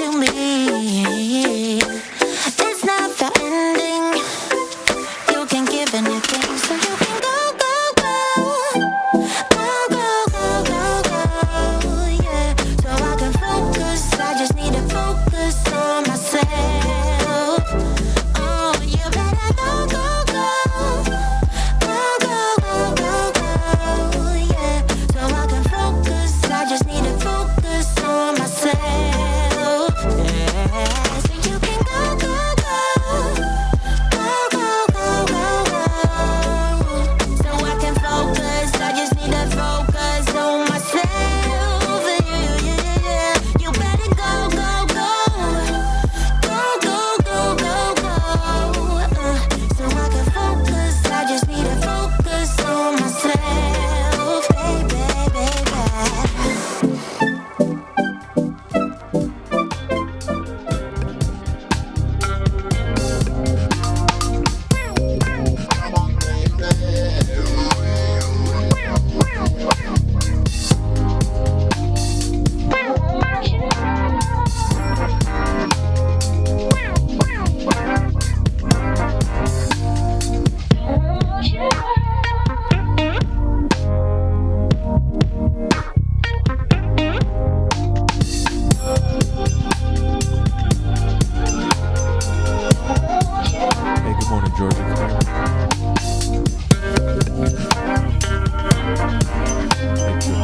to me. It's never ending. You can give anything, so you can go, go, go. Go, go, go, go, go, yeah. So I can focus, I just need to focus on myself. Oh, you better go, go, go. Go, go, go, go, go, yeah. So I can focus, I just need to focus on myself. Yeah, so you can go, go, go. Go, go, go, go, go. So I can focus, I just need to focus on myself. Yeah, yeah, yeah. You better go, go, go. Go, go, go, go, go. So I can focus, I just need to focus on myself. Baby, baby. Hey, good morning, Georgia. Can you hear me? Thank you.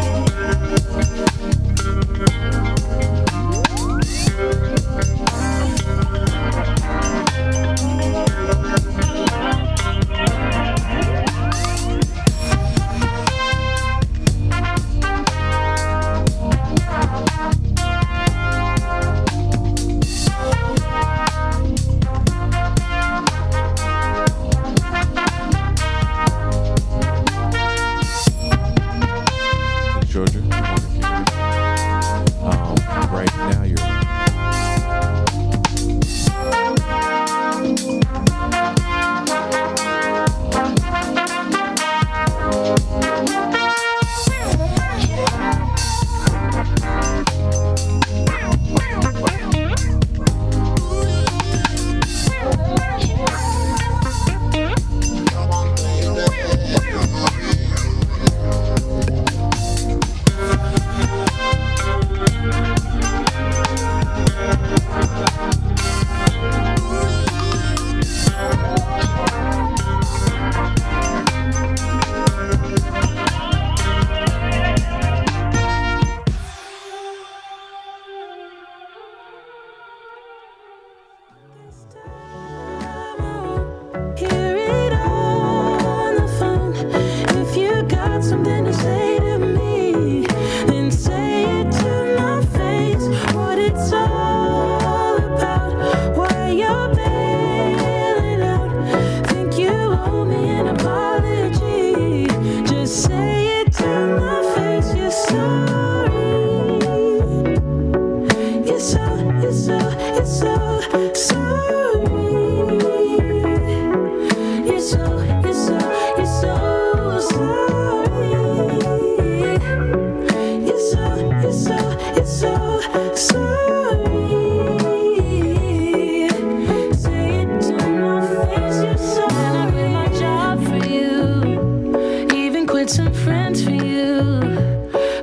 Georgia, good morning. Can you hear me? Right now you're Hear it on the phone. If you got something to say to me, then say it to my face. What it's all about, why you're bailing out. Think you owe me an apology. Just say it to my face. You're sorry. You're so sorry. You're so sorry. You're so sorry. Say it to my face. You're so. And I quit my job for you, even quit some friends for you,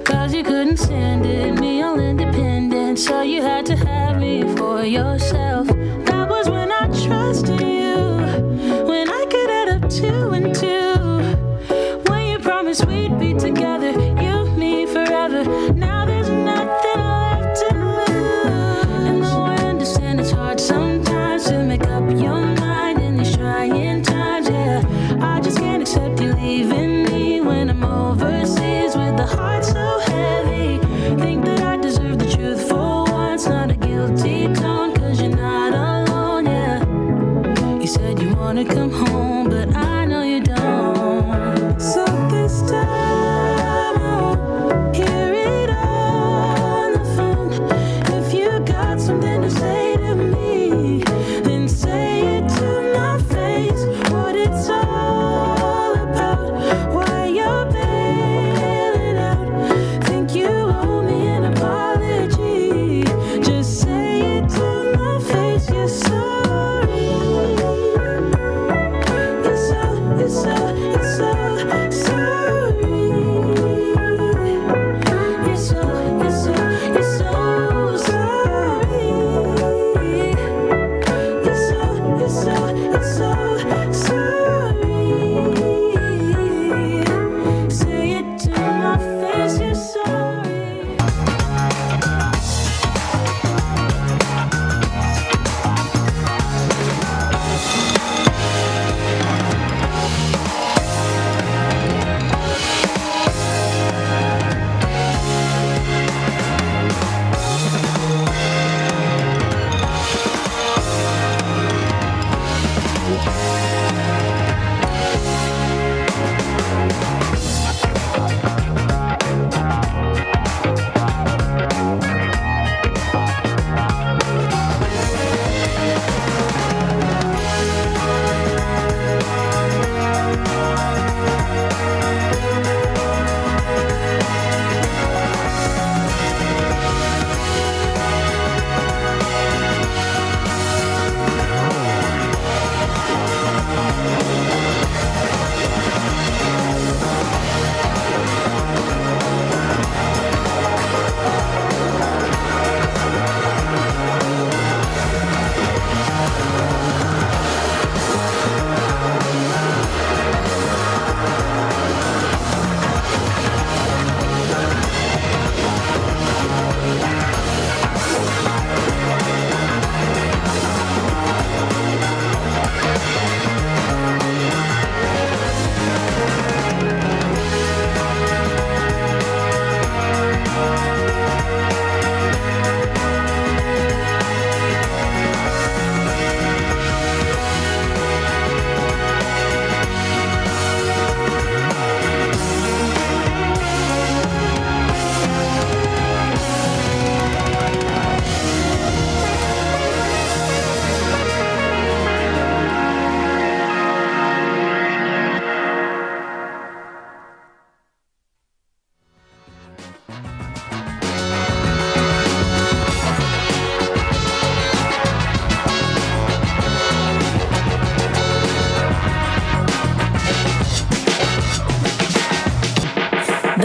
'cause you couldn't stand it, me all independent, so you had to have me for yourself. That was when I trusted you, when I could add up 2 and 2, when you promised we'd be together, you, me, forever. Now there's nothing left to lose. And though I understand it's hard sometimes to make up your mind in these trying times, yeah, I just can't accept you leaving me when I'm overseas with the heart so heavy. Think that I deserve the truth for once, not a guilty tone, 'cause you're not alone, yeah. You said you wanna come home, but I know you don't. So this time I won't hear it on the phone. If you got something to say to me, then say it to my face. What it's all about, why you're bailing out. Think you owe me an apology. Just say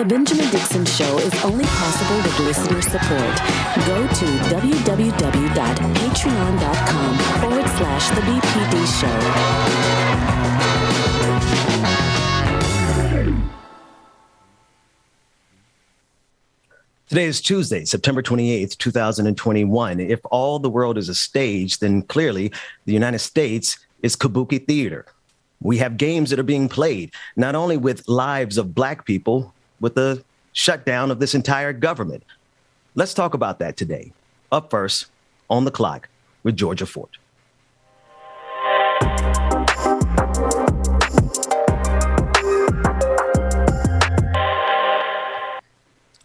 The Benjamin Dixon Show is only possible with listener support. Go to www.patreon.com/The BPD Show. Today is Tuesday, September 28th, 2021. If all the world is a stage, then clearly the United States is kabuki theater. We have games that are being played, not only with lives of Black people, with the shutdown of this entire government. Let's talk about that today. Up first, on the clock with Georgia Fort.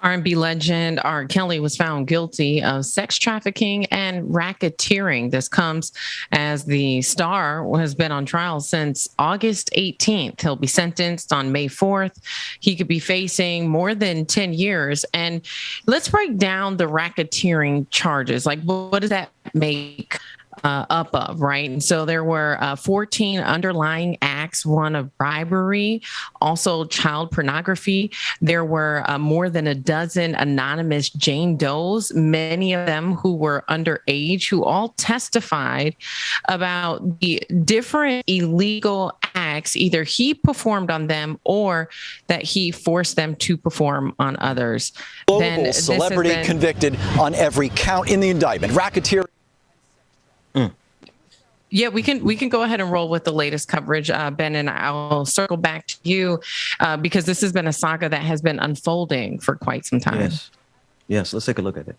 R&B legend R. Kelly was found guilty of sex trafficking and racketeering. This comes as the star has been on trial since August 18th. He'll be sentenced on May 4th. He could be facing more than 10 years. And let's break down the racketeering charges. Like, what does that make up of, right? And so there were 14 underlying acts, one of bribery, also child pornography. There were more than a dozen anonymous Jane Does, many of them who were underage, who all testified about the different illegal acts, either he performed on them or that he forced them to perform on others. Global celebrity convicted on every count in the indictment. Racketeering. Yeah, we can go ahead and roll with the latest coverage, Ben, and I'll circle back to you because this has been a saga that has been unfolding for quite some time. Yes, let's take a look at it.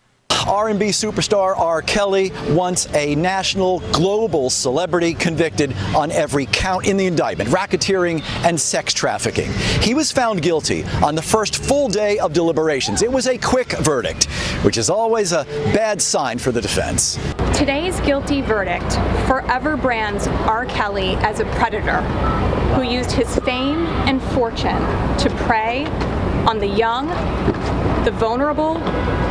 R&B superstar R. Kelly, once a national, global celebrity, convicted on every count in the indictment, racketeering and sex trafficking. He was found guilty on the first full day of deliberations. It was a quick verdict, which is always a bad sign for the defense. Today's guilty verdict forever brands R. Kelly as a predator who used his fame and fortune to prey on the young, the vulnerable,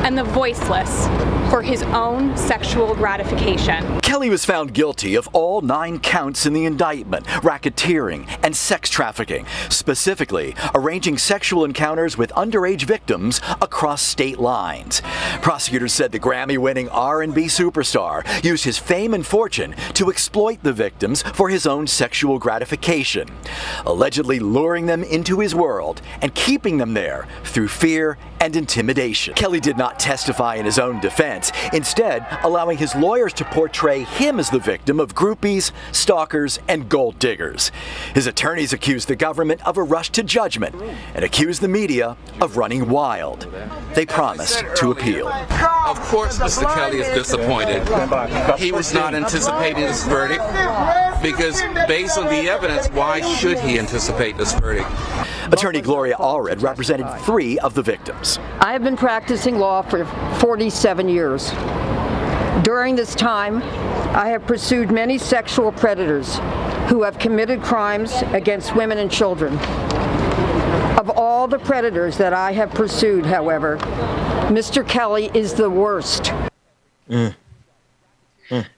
and the voiceless for his own sexual gratification. Kelly was found guilty of all 9 counts in the indictment, racketeering and sex trafficking, specifically arranging sexual encounters with underage victims across state lines. Prosecutors said the Grammy-winning R&B superstar used his fame and fortune to exploit the victims for his own sexual gratification, allegedly luring them into his world and keeping them there through fear and intimidation. Kelly did not testify in his own defense, instead allowing his lawyers to portray him as the victim of groupies, stalkers, and gold diggers. His attorneys accused the government of a rush to judgment and accused the media of running wild. They promised to appeal. Of course, Mr. Kelly is disappointed. He was not anticipating this verdict because based on the evidence, why should he anticipate this verdict? Attorney Gloria Allred represented 3 of the victims. I have been practicing law for 47 years. During this time, I have pursued many sexual predators who have committed crimes against women and children. Of all the predators that I have pursued, however, Mr. Kelly is the worst.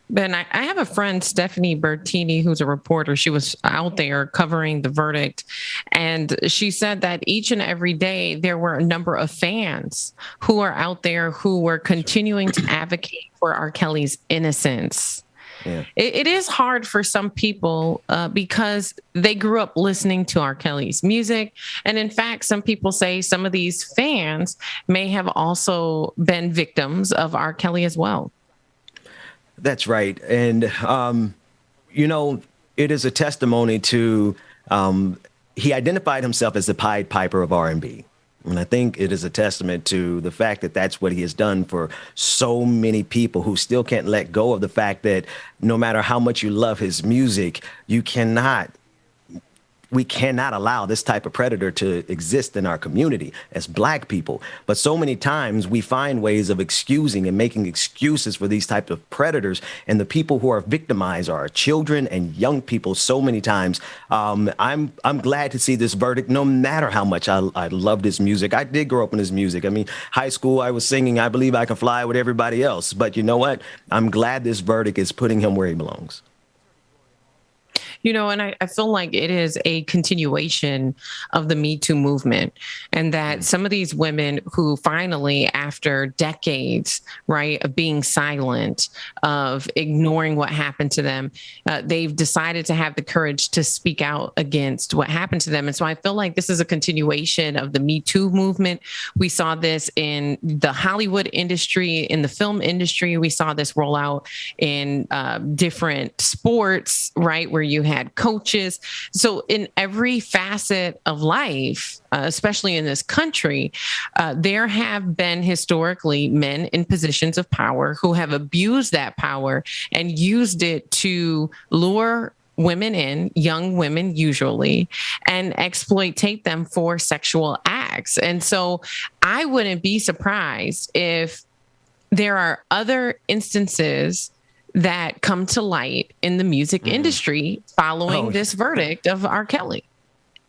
Ben, I have a friend, Stephanie Bertini, who's a reporter. She was out there covering the verdict, and she said that each and every day there were a number of fans who are out there who were continuing to advocate for R. Kelly's innocence. Yeah. It is hard for some people because they grew up listening to R. Kelly's music. And in fact, some people say some of these fans may have also been victims of R. Kelly as well. That's right. And, you know, it is a testimony to he identified himself as the Pied Piper of R&B. And I think it is a testament to the fact that that's what he has done for so many people who still can't let go of the fact that no matter how much you love his music, we cannot allow this type of predator to exist in our community as Black people. But so many times we find ways of excusing and making excuses for these types of predators. And the people who are victimized are children and young people so many times. I'm glad to see this verdict, no matter how much I loved his music. I did grow up in his music. I mean, high school, I was singing I Believe I Can Fly with everybody else. But you know what? I'm glad this verdict is putting him where he belongs. And I feel like it is a continuation of the Me Too movement, and that some of these women who finally, after decades, right, of being silent, of ignoring what happened to them, they've decided to have the courage to speak out against what happened to them. And so I feel like this is a continuation of the Me Too movement. We saw this in the Hollywood industry, in the film industry. We saw this roll out in different sports, right, where you had coaches. So in every facet of life, especially in this country, there have been historically men in positions of power who have abused that power and used it to lure women in, young women usually, and exploitate them for sexual acts. And so I wouldn't be surprised if there are other instances that come to light in the music industry following this verdict of R. Kelly.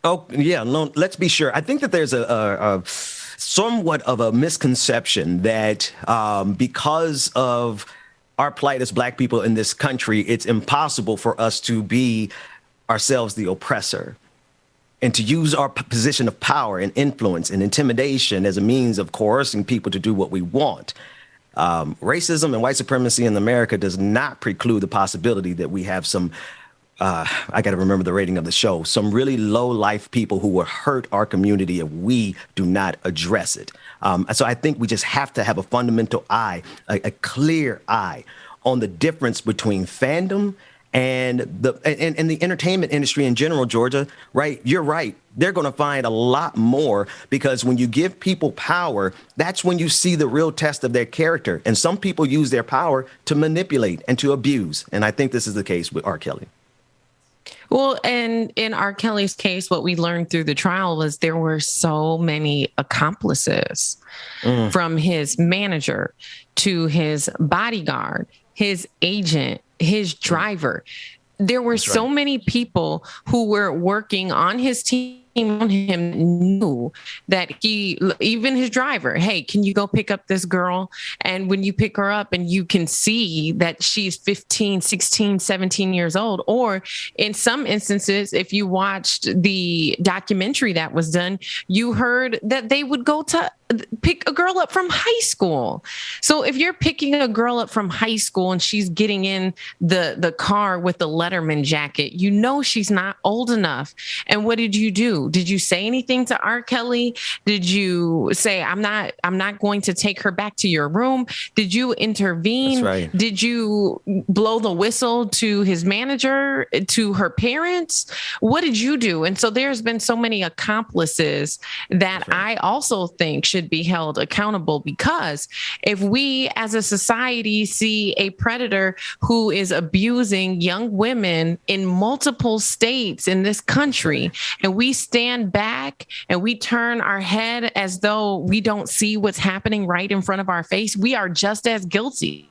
Oh, yeah. No, let's be sure. I think that there's a somewhat of a misconception that because of our plight as Black people in this country, it's impossible for us to be ourselves the oppressor and to use our position of power and influence and intimidation as a means of coercing people to do what we want. Racism and white supremacy in America does not preclude the possibility that we have some, I got to remember the rating of the show, some really low life people who will hurt our community if we do not address it. So I think we just have to have a fundamental eye, a clear eye on the difference between fandom and the entertainment industry in general, Georgia, right? You're right. They're going to find a lot more, because when you give people power, that's when you see the real test of their character. And some people use their power to manipulate and to abuse. And I think this is the case with R. Kelly. Well, and in R. Kelly's case, what we learned through the trial was there were so many accomplices, from his manager to his bodyguard, his agent, his driver. There were so many people who were working on his team, on him, knew that even his driver, hey, can you go pick up this girl? And when you pick her up and you can see that she's 15, 16, 17 years old, or in some instances, if you watched the documentary that was done, you heard that they would go to pick a girl up from high school. So if you're picking a girl up from high school and she's getting in the car with the Letterman jacket, you know she's not old enough. And what did you do? Did you say anything to R. Kelly? Did you say, I'm not going to take her back to your room? Did you intervene? That's right. Did you blow the whistle to his manager, to her parents? What did you do? And so there's been so many accomplices that I also think should be held accountable, because if we as a society see a predator who is abusing young women in multiple states in this country, and we stand back and we turn our head as though we don't see what's happening right in front of our face, we are just as guilty.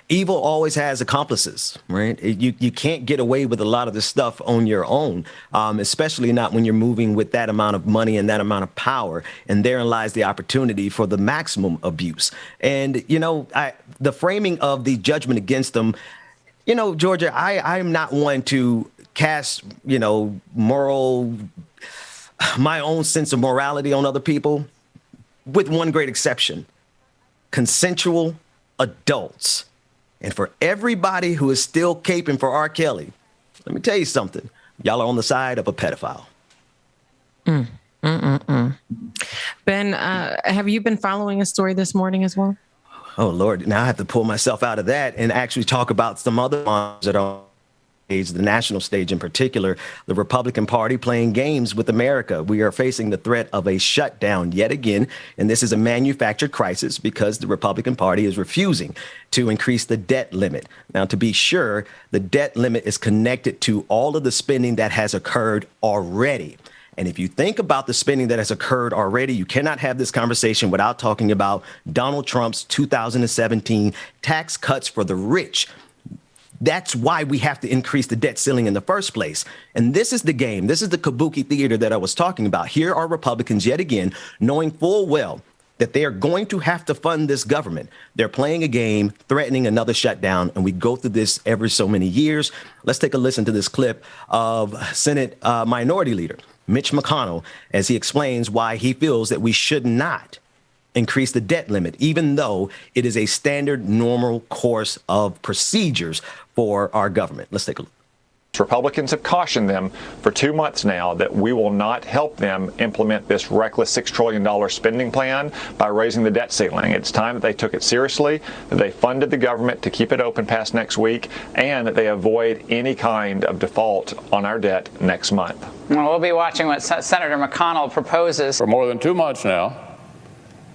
Evil always has accomplices, right? You can't get away with a lot of this stuff on your own, especially not when you're moving with that amount of money and that amount of power. And therein lies the opportunity for the maximum abuse. And, the framing of the judgment against them, Georgia, I'm not one to cast, my own sense of morality on other people, with one great exception: consensual adults. And for everybody who is still caping for R. Kelly, let me tell you something. Y'all are on the side of a pedophile. Ben, have you been following a story this morning as well? Oh, Lord. Now I have to pull myself out of that and actually talk about some other ones that are the national stage in particular, the Republican Party playing games with America. We are facing the threat of a shutdown yet again, and this is a manufactured crisis because the Republican Party is refusing to increase the debt limit. Now, to be sure, the debt limit is connected to all of the spending that has occurred already. And if you think about the spending that has occurred already, you cannot have this conversation without talking about Donald Trump's 2017 tax cuts for the rich. That's why we have to increase the debt ceiling in the first place. And this is the game. This is the kabuki theater that I was talking about. Here are Republicans yet again, knowing full well that they are going to have to fund this government. They're playing a game, threatening another shutdown, and we go through this every so many years. Let's take a listen to this clip of Senate Minority Leader Mitch McConnell as he explains why he feels that we should not increase the debt limit, even though it is a standard normal course of procedures for our government. Let's take a look. Republicans have cautioned them for 2 months now that we will not help them implement this reckless $6 trillion spending plan by raising the debt ceiling. It's time that they took it seriously, that they funded the government to keep it open past next week, and that they avoid any kind of default on our debt next month. Well, we'll be watching what Senator McConnell proposes. For more than 2 months now,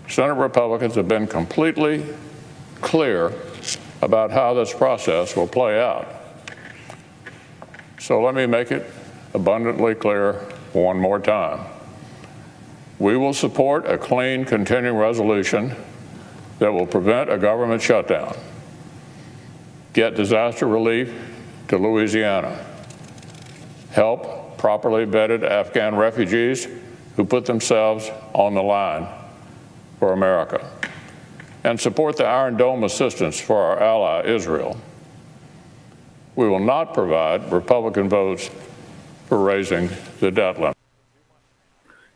Senate Republicans have been completely clear about how this process will play out. So let me make it abundantly clear one more time. We will support a clean continuing resolution that will prevent a government shutdown, get disaster relief to Louisiana, help properly vetted Afghan refugees who put themselves on the line for America, and support the Iron Dome assistance for our ally, Israel. We will not provide Republican votes for raising the debt limit.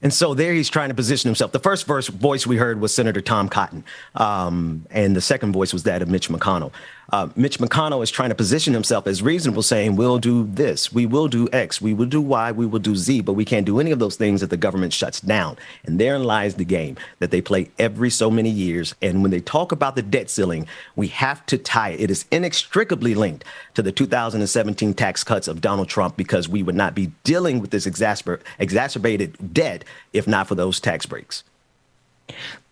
And so there he's trying to position himself. The first voice we heard was Senator Tom Cotton, and the second voice was that of Mitch McConnell. Mitch McConnell is trying to position himself as reasonable, saying, we'll do this, we will do X, we will do Y, we will do Z, but we can't do any of those things if the government shuts down. And therein lies the game that they play every so many years. And when they talk about the debt ceiling, we have to tie it. It is inextricably linked to the 2017 tax cuts of Donald Trump, because we would not be dealing with this exacerbated debt if not for those tax breaks.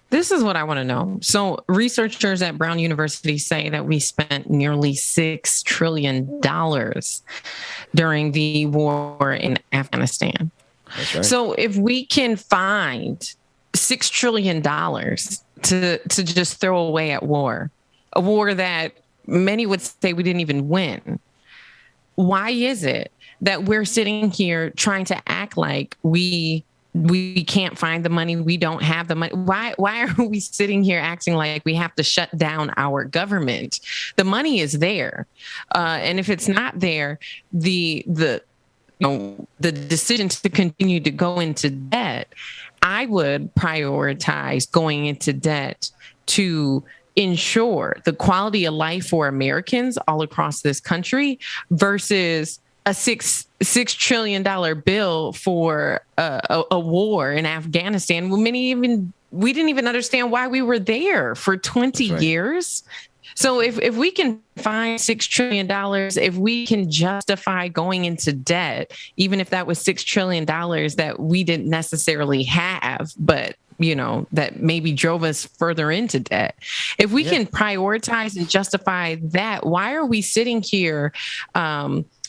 This is what I want to know. So researchers at Brown University say that we spent nearly $6 trillion during the war in Afghanistan. That's right. So if we can find $6 trillion to just throw away at war, a war that many would say we didn't even win, why is it that we're sitting here trying to act like we can't find the money, we don't have the money? Why are we sitting here acting like we have to shut down our government? The money is there. And if it's not there, the decision to continue to go into debt, I would prioritize going into debt to ensure the quality of life for Americans all across this country versus a $6 trillion bill for a war in Afghanistan. We didn't even understand why we were there for 20 years. So if we can find $6 trillion, if we can justify going into debt, even if that was $6 trillion that we didn't necessarily have, but that maybe drove us further into debt. If we can prioritize and justify that, why are we sitting here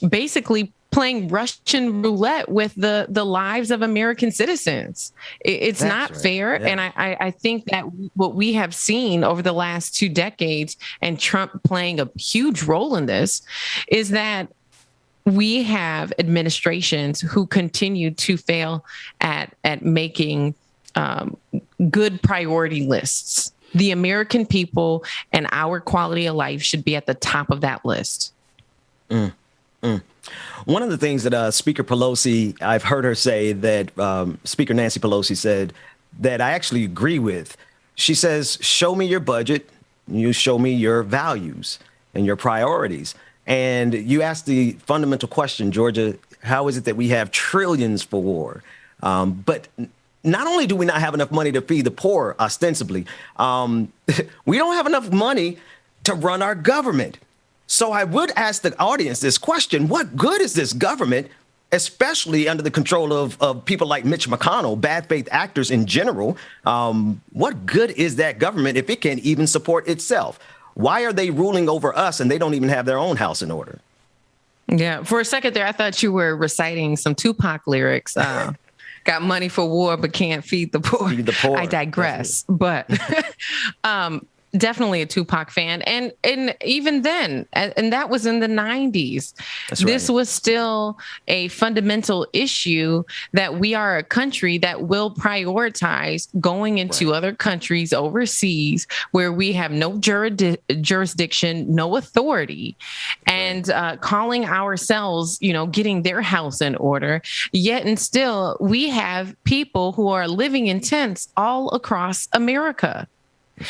basically playing Russian roulette with the lives of American citizens? It's not fair. Yeah. And I think that what we have seen over the last 2 decades, and Trump playing a huge role in this, is that we have administrations who continue to fail at making good priority lists. The American people and our quality of life should be at the top of that list. One of the things that Speaker Pelosi, I've heard her say that Speaker Nancy Pelosi said that I actually agree with. She says, show me your budget, you show me your values and your priorities. And you asked the fundamental question, Georgia, how is it that we have trillions for war? But not only do we not have enough money to feed the poor, ostensibly, we don't have enough money to run our government. So I would ask the audience this question: what good is this government, especially under the control of people like Mitch McConnell, bad faith actors in general? What good is that government if it can't even support itself? Why are they ruling over us and they don't even have their own house in order? Yeah, for a second there, I thought you were reciting some Tupac lyrics. Got money for war, but can't feed the poor. Feed the poor. I digress. But definitely a Tupac fan. And even then, and that was in the 90s. That's right. This was still a fundamental issue that we are a country that will prioritize going into other countries overseas where we have no jurisdiction, no authority, and calling ourselves, getting their house in order. Yet and still, we have people who are living in tents all across America.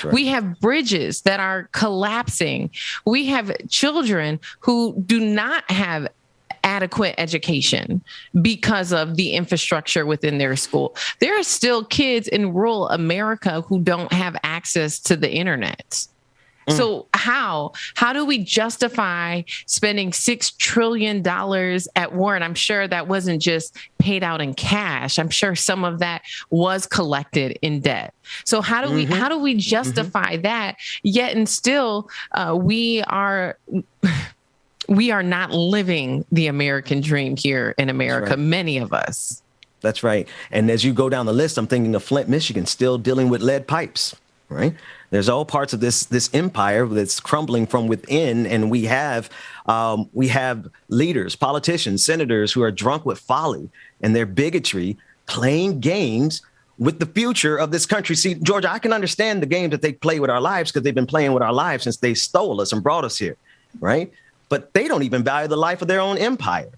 Right. We have bridges that are collapsing. We have children who do not have adequate education because of the infrastructure within their school. There are still kids in rural America who don't have access to the internet. So how do we justify spending $6 trillion at war? And I'm sure that wasn't just paid out in cash. I'm sure some of that was collected in debt. So how do we justify that? Yet and still, we are not living the American dream here in America. Right. Many of us. That's right. And as you go down the list, I'm thinking of Flint, Michigan, still dealing with lead pipes. Right. There's all parts of this empire that's crumbling from within. And we have leaders, politicians, senators who are drunk with folly and their bigotry, playing games with the future of this country. See, Georgia, I can understand the game that they play with our lives because they've been playing with our lives since they stole us and brought us here. Right. But they don't even value the life of their own empire.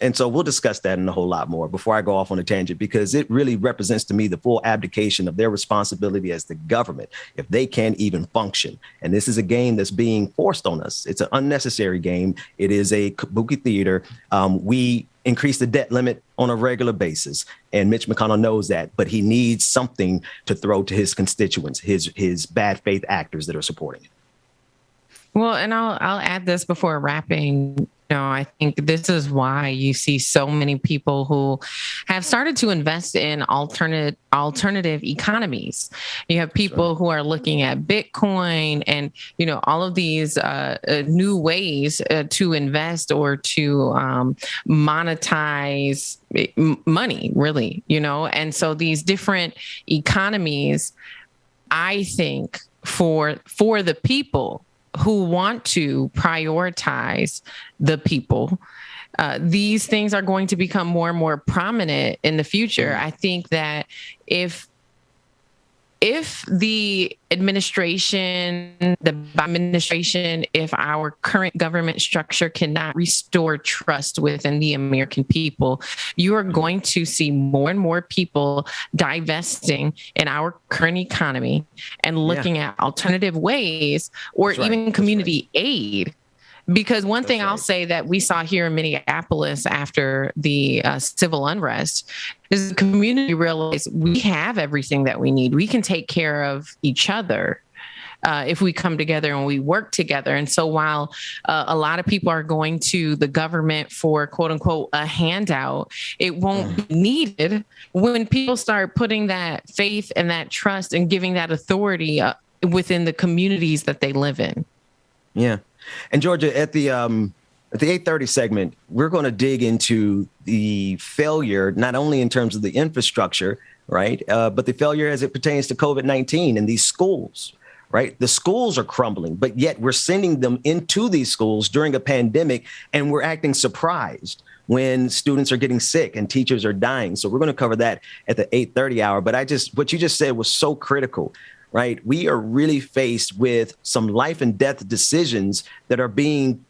And so we'll discuss that and a whole lot more before I go off on a tangent, because it really represents to me the full abdication of their responsibility as the government if they can't even function. And this is a game that's being forced on us. It's an unnecessary game. It is a kabuki theater. We increase the debt limit on a regular basis. And Mitch McConnell knows that, but he needs something to throw to his constituents, his bad faith actors that are supporting it. Well, and I'll add this before wrapping. I think this is why you see so many people who have started to invest in alternative economies. You have people who are looking at Bitcoin and, all of these new ways to invest or to monetize money, really, and so these different economies, I think for the people who want to prioritize the people, these things are going to become more and more prominent in the future. I think that if the administration, if our current government structure cannot restore trust within the American people, you are going to see more and more people divesting in our current economy and looking at alternative ways or even community aid. Because one thing I'll say that we saw here in Minneapolis after the civil unrest is the community realized we have everything that we need. We can take care of each other if we come together and we work together. And so while a lot of people are going to the government for, quote unquote, a handout, it won't be needed when people start putting that faith and that trust and giving that authority within the communities that they live in. Yeah. And Georgia, at the 8:30 segment, we're going to dig into the failure, not only in terms of the infrastructure, right, but the failure as it pertains to COVID-19 and these schools, right? The schools are crumbling, but yet we're sending them into these schools during a pandemic, and we're acting surprised when students are getting sick and teachers are dying. So we're going to cover that at the 8:30 hour. But what you just said was so critical. Right. We are really faced with some life and death decisions that are being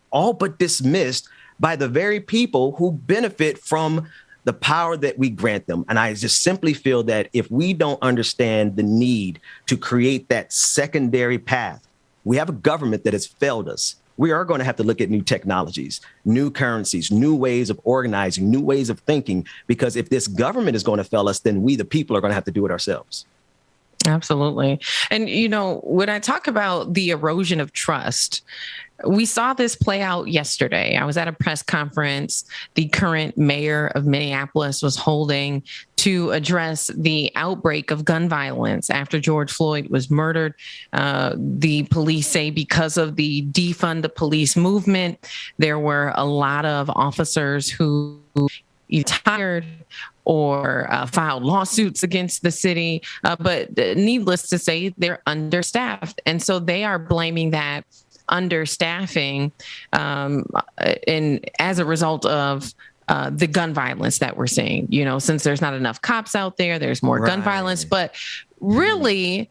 all but dismissed by the very people who benefit from the power that we grant them. And I just simply feel that if we don't understand the need to create that secondary path, we have a government that has failed us. We are going to have to look at new technologies, new currencies, new ways of organizing, new ways of thinking, because if this government is going to fail us, then we, the people, are going to have to do it ourselves. Absolutely. And, when I talk about the erosion of trust, we saw this play out yesterday. I was at a press conference the current mayor of Minneapolis was holding to address the outbreak of gun violence after George Floyd was murdered. The police say because of the defund the police movement, there were a lot of officers who retired or filed lawsuits against the city. But needless to say, they're understaffed. And so they are blaming that understaffing as a result of the gun violence that we're seeing. Since there's not enough cops out there, there's more gun violence. But really,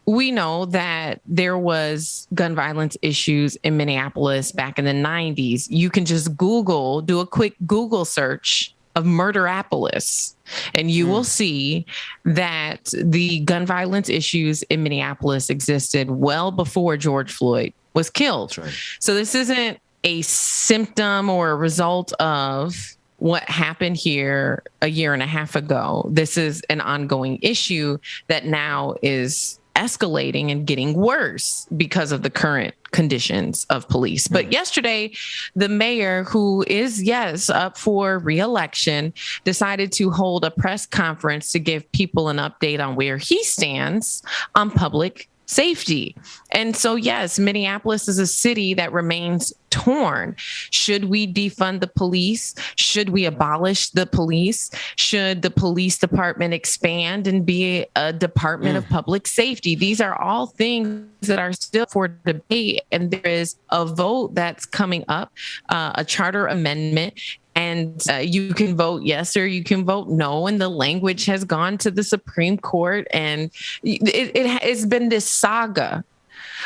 we know that there was gun violence issues in Minneapolis back in the 90s. You can just do a quick Google search of Murderapolis, and you will see that the gun violence issues in Minneapolis existed well before George Floyd was killed. Right. So this isn't a symptom or a result of what happened here a year and a half ago. This is an ongoing issue that now is escalating and getting worse because of the current conditions of police. But yesterday, the mayor, who is, up for re-election, decided to hold a press conference to give people an update on where he stands on public safety. And so, yes, Minneapolis is a city that remains torn. Should we defund the police? Should we abolish the police? Should the police department expand and be a department of public safety? These are all things that are still for debate. And there is a vote that's coming up, a charter amendment. And you can vote yes or you can vote no. And the language has gone to the Supreme Court, and it's been this saga.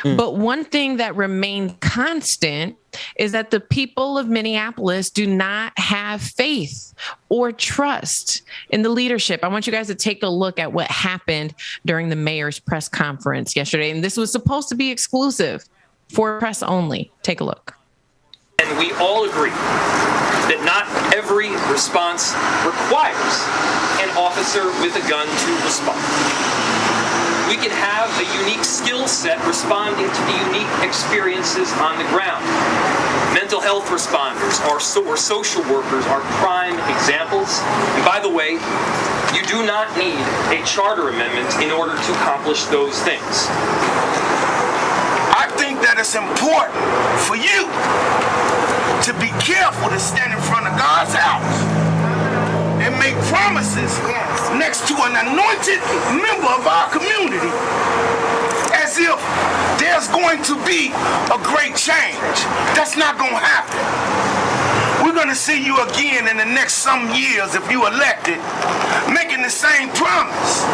But one thing that remains constant is that the people of Minneapolis do not have faith or trust in the leadership. I want you guys to take a look at what happened during the mayor's press conference yesterday. And this was supposed to be exclusive for press only. Take a look. And we all agree that not every response requires an officer with a gun to respond. We can have a unique skill set responding to the unique experiences on the ground. Mental health responders or social workers are prime examples. And by the way, you do not need a charter amendment in order to accomplish those things. I think that it's important for you to be careful to stand in front of God's house and make promises next to an anointed member of our community as if there's going to be a great change. That's not going to happen. We're going to see you again in the next some years if you elected, making the same promise.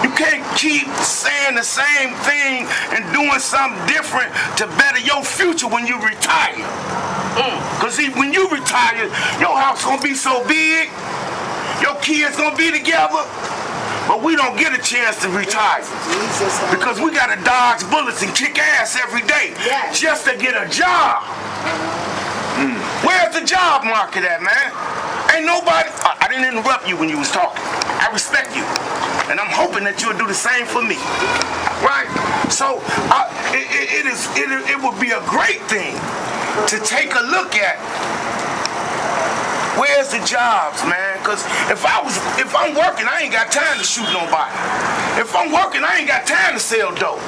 You can't keep saying the same thing and doing something different to better your future when you retire. Because when you retire, your house going to be so big, your kids going to be together, but we don't get a chance to retire. Because we got to dodge bullets and kick ass every day just to get a job. Where's the job market at, man? Ain't nobody... I didn't interrupt you when you was talking. I respect you. And I'm hoping that you'll do the same for me. Right? So it would be a great thing to take a look at where's the jobs, man? Because if I'm working, I ain't got time to shoot nobody. If I'm working, I ain't got time to sell dope.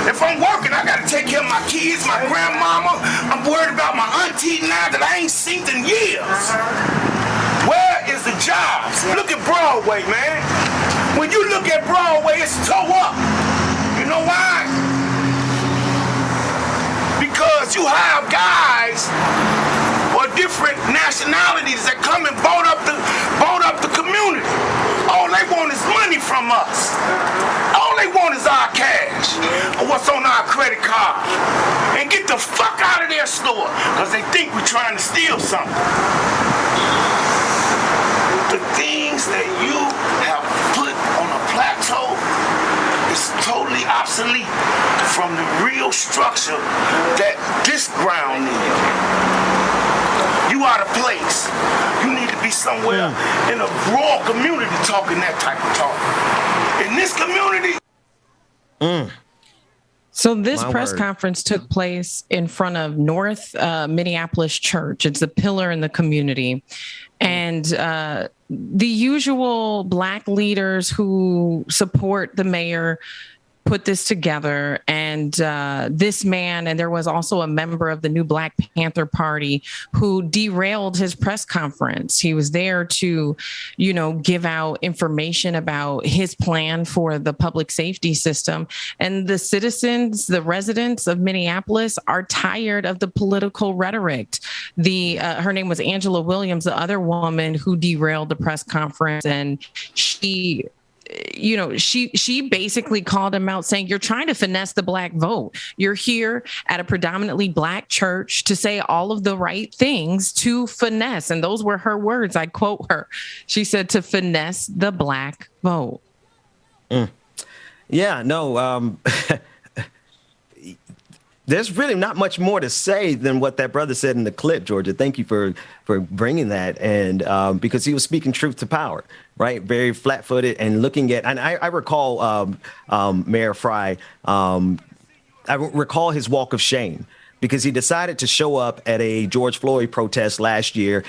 If I'm working, I got to take care of my kids, my grandmama. I'm worried about my auntie now that I ain't seen in years. Where is the jobs? Look at Broadway, man. When you look at Broadway, it's toe up. You know why? Because you have guys or different nationalities that come and boat up the community. All they want is money from us. All they want is our cash or what's on our credit card. And get the fuck out of their store because they think we're trying to steal something. The things that you have put on a plateau is totally obsolete from the real structure that this ground needs. You out of place. You need to be somewhere in a rural community talking that type of talk. In this community. So this press conference took place in front of North Minneapolis Church. It's a pillar in the community. And the usual Black leaders who support the mayor put this together, and this man, and there was also a member of the new Black Panther Party who derailed his press conference. He was there to, give out information about his plan for the public safety system. And the citizens, the residents of Minneapolis are tired of the political rhetoric. Her name was Angela Williams, the other woman who derailed the press conference, and she basically called him out saying, you're trying to finesse the Black vote. You're here at a predominantly Black church to say all of the right things to finesse. And those were her words. I quote her. She said, to finesse the Black vote. Yeah, no. There's really not much more to say than what that brother said in the clip, Georgia. Thank you for bringing that. And because he was speaking truth to power, right? Very flat footed and looking at, and I recall Mayor Fry, I recall his walk of shame because he decided to show up at a George Floyd protest last year.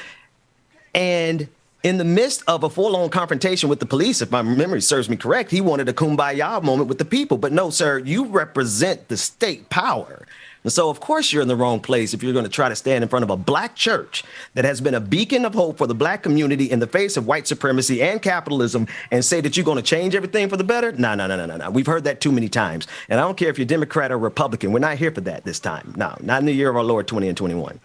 And in the midst of a full-on confrontation with the police, if my memory serves me correct, he wanted a kumbaya moment with the people. But no, sir, you represent the state power. And so, of course, you're in the wrong place if you're going to try to stand in front of a Black church that has been a beacon of hope for the Black community in the face of white supremacy and capitalism and say that you're going to change everything for the better. No. We've heard that too many times. And I don't care if you're Democrat or Republican. We're not here for that this time. No, not in the year of our Lord 20 and 21.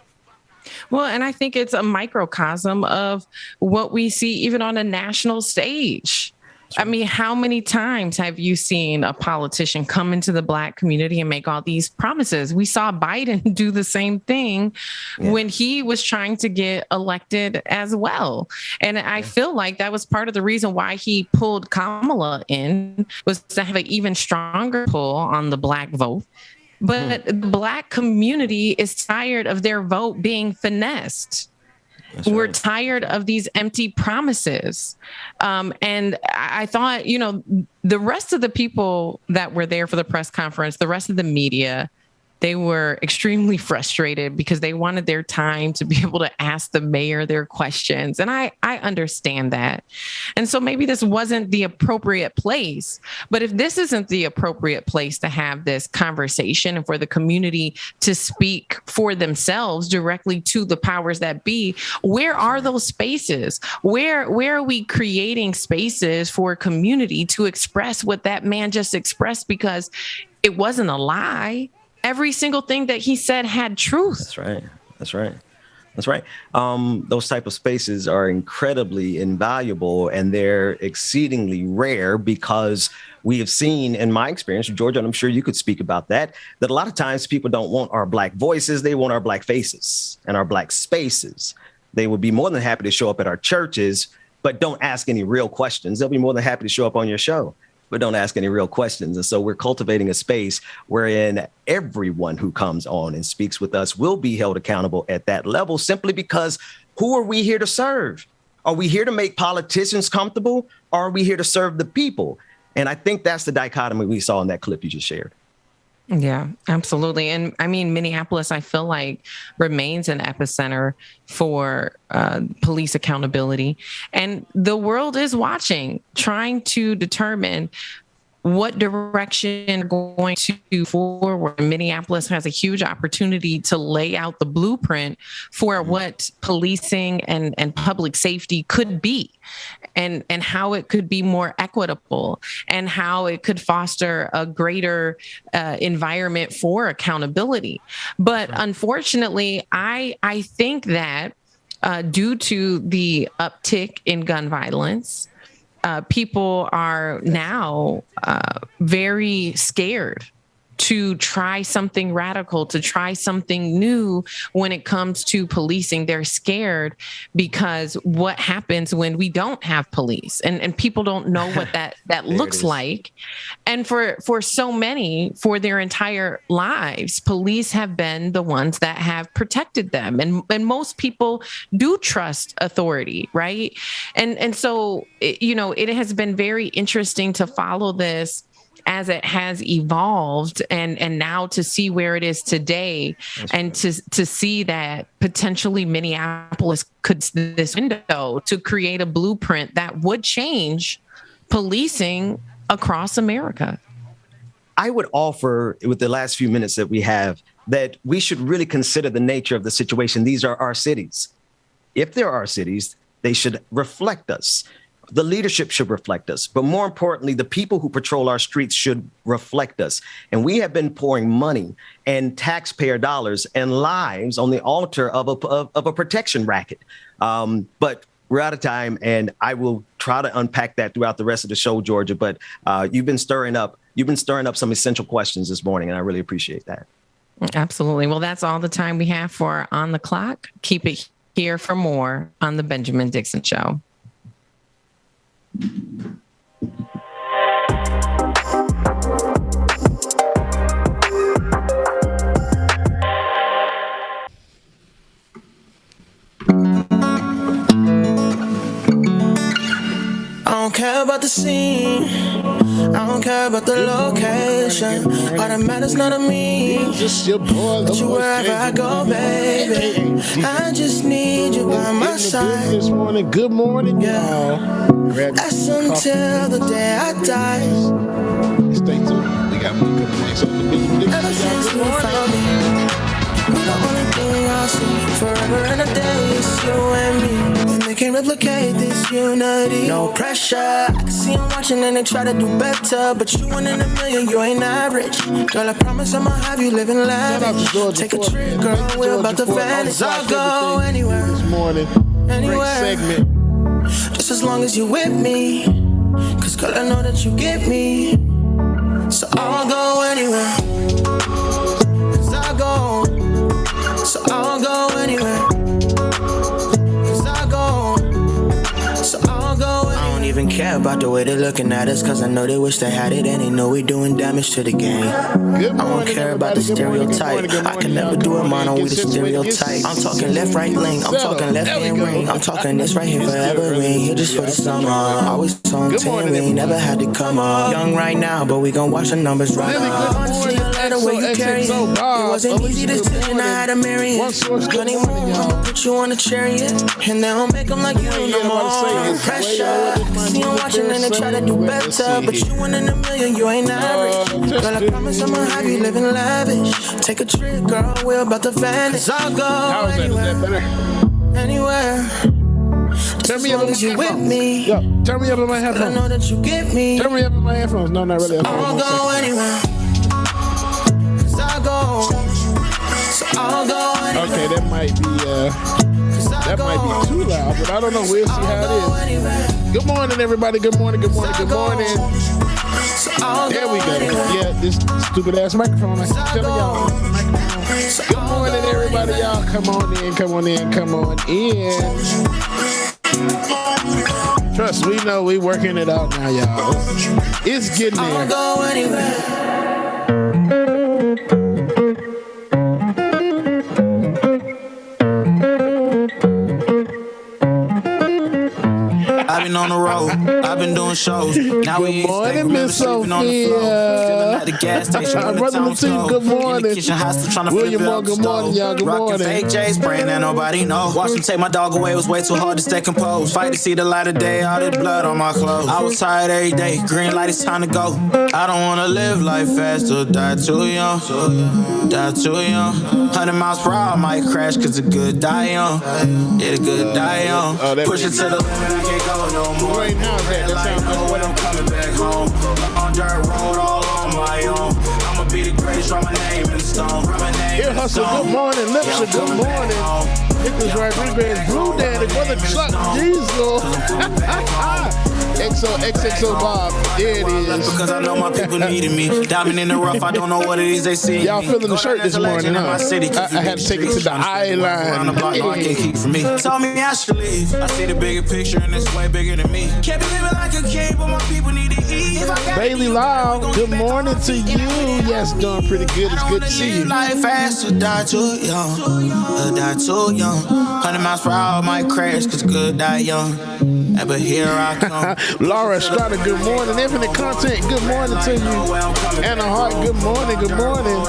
Well, and I think it's a microcosm of what we see even on a national stage. I mean, how many times have you seen a politician come into the Black community and make all these promises? We saw Biden do the same thing when he was trying to get elected as well. And I feel like that was part of the reason why he pulled Kamala in, was to have an even stronger pull on the Black vote. But the Black community is tired of their vote being finessed. We're tired of these empty promises. And I thought, the rest of the people that were there for the press conference, the rest of the media, they were extremely frustrated because they wanted their time to be able to ask the mayor their questions. And I understand that. And so maybe this wasn't the appropriate place. But if this isn't the appropriate place to have this conversation and for the community to speak for themselves directly to the powers that be, where are those spaces? Where are we creating spaces for community to express what that man just expressed? Because it wasn't a lie. Every single thing that he said had truth. That's right. Those type of spaces are incredibly invaluable, and they're exceedingly rare because we have seen, in my experience, Georgia, and I'm sure you could speak about that a lot of times people don't want our Black voices. They want our Black faces and our Black spaces. They would be more than happy to show up at our churches, but don't ask any real questions. They'll be more than happy to show up on your show, but don't ask any real questions. And so we're cultivating a space wherein everyone who comes on and speaks with us will be held accountable at that level, simply because who are we here to serve? Are we here to make politicians comfortable, or are we here to serve the people? And I think that's the dichotomy we saw in that clip you just shared. Yeah, absolutely. And I mean, Minneapolis, I feel like, remains an epicenter for police accountability. And the world is watching, trying to determine what direction we're going to forward. Minneapolis has a huge opportunity to lay out the blueprint for what policing and public safety could be, and how it could be more equitable, and how it could foster a greater environment for accountability. But unfortunately, I think that due to the uptick in gun violence, people are now very scared to try something radical, to try something new when it comes to policing. They're scared because what happens when we don't have police, and people don't know what that looks like. And for so many, for their entire lives, police have been the ones that have protected them. And most people do trust authority, right? And so, it has been very interesting to follow this as it has evolved, and now to see where it is today. That's and right. to see that potentially Minneapolis could this window to create a blueprint that would change policing across America. I would offer, with the last few minutes that we have, that we should really consider the nature of the situation. These are our cities. If there are cities, they should reflect us. The leadership should reflect us. But more importantly, the people who patrol our streets should reflect us. And we have been pouring money and taxpayer dollars and lives on the altar of a protection racket. But we're out of time, and I will try to unpack that throughout the rest of the show, Georgia. But you've been stirring up some essential questions this morning, and I really appreciate that. Absolutely. Well, that's all the time we have for On the Clock. Keep it here for more on the Benjamin Dixon Show. I don't care about the scene, I don't care about the location. All that matters not to me, just your boy, but you wherever I go, baby. I just need you by my side. This morning, good morning, y'all. That's until the day I die. Stay tuned. We got more good things on the Benjamin Dixon Show. Good morning. The only thing I see forever and a day is you and me. And they can't replicate this unity. No pressure. I can see them watching and they try to do better. But you one in a million, you ain't average. Girl, I promise I'ma have you living lavish. Take a trip, girl, we're about to vanish. I'll go anywhere. This morning, anywhere. Great segment. Just as long as you with me. Cause girl, I know that you get me. So I'll go anywhere. Cause I'll go. So I'll go anywhere. Cause I'll go. So I'll go anywhere. I don't even care about the way they're looking at us. Cause I know they wish they had it and they know we doing damage to the game. I don't care about the stereotype. I can never do it mono, we the stereotype. I'm talking left, right, link. I'm talking left hand ring. I'm talking this right here forever ring. Here just for the summer. Always on 10, we ain't never had to come up. Young right now, but we gon' watch the numbers right up. Honestly, I like the way you carry it. It wasn't easy decision, I had to marry it. Honeymoon, I'ma put you on a chariot. And they don't make them like you no more. Pressure. See them watching and they try to do better. But you one in a million, you ain't average. Girl, I promise I'ma have you living lavish. Take a trip, girl, we're about to vanish. I'll go anywhere. Anywhere. Turn me up on you with me. Yo, turn me up on my headphones. I know that you get me. Turn me up on my headphones. No, not really. I'll go anywhere. Cause I'll go. So I'll go anywhere. Okay, that might be too loud, but I don't know. We'll see how it is. Good morning, everybody. Good morning. Good morning. Good morning. There we go. Yeah, this stupid ass microphone. I keep telling y'all. Good morning, everybody. Y'all, come on in. Come on in. Come on in. Trust, we know we working it out now, y'all. It's getting there. I'll go anywhere. I've been on the road, I've been doing shows. Now we morning, Miss Sophia. At the gas station, my brother Latif, good morning. William Moore, good morning, y'all. Good morning. Fake J's, praying that nobody knows. Watch them take my dog away, it was way too hard to stay composed. Fight to see the light of day, all this blood on my clothes. I was tired every day, green light, it's time to go. I don't wanna live life fast or die too young. Die too young. 100 miles per hour, I might crash, cause the good die young. Yeah, the good die young. Push it to the limit, I can't go no more. Right now, red light, no way I'm coming back home. On dirt road, all on my own. I'ma be the greatest, write my name in the stone. Here, Hustle, good morning. Lipsa, good morning. Nicholas Rodriguez, Blue Daddy, Brother Chuck Diesel. XXO Bob, there it is. Because I know my people needed me. Diamond in the rough, I don't know what it is they see. Y'all feeling the shirt this morning, huh? I had to take it to the eye line. Told me I should leave. I see the bigger picture and it's way bigger than me. Can't be living like a king, but my people need to eat. Bailey Lau, good morning to you. Yes, doing pretty good. It's good to see you. Life fast or die too young. Die too young. 100 miles per hour might crash, cause good die young. But here I come. Laura Estrada, good morning. Infinite Content, good morning to you. Anna Hart, good morning. Good morning.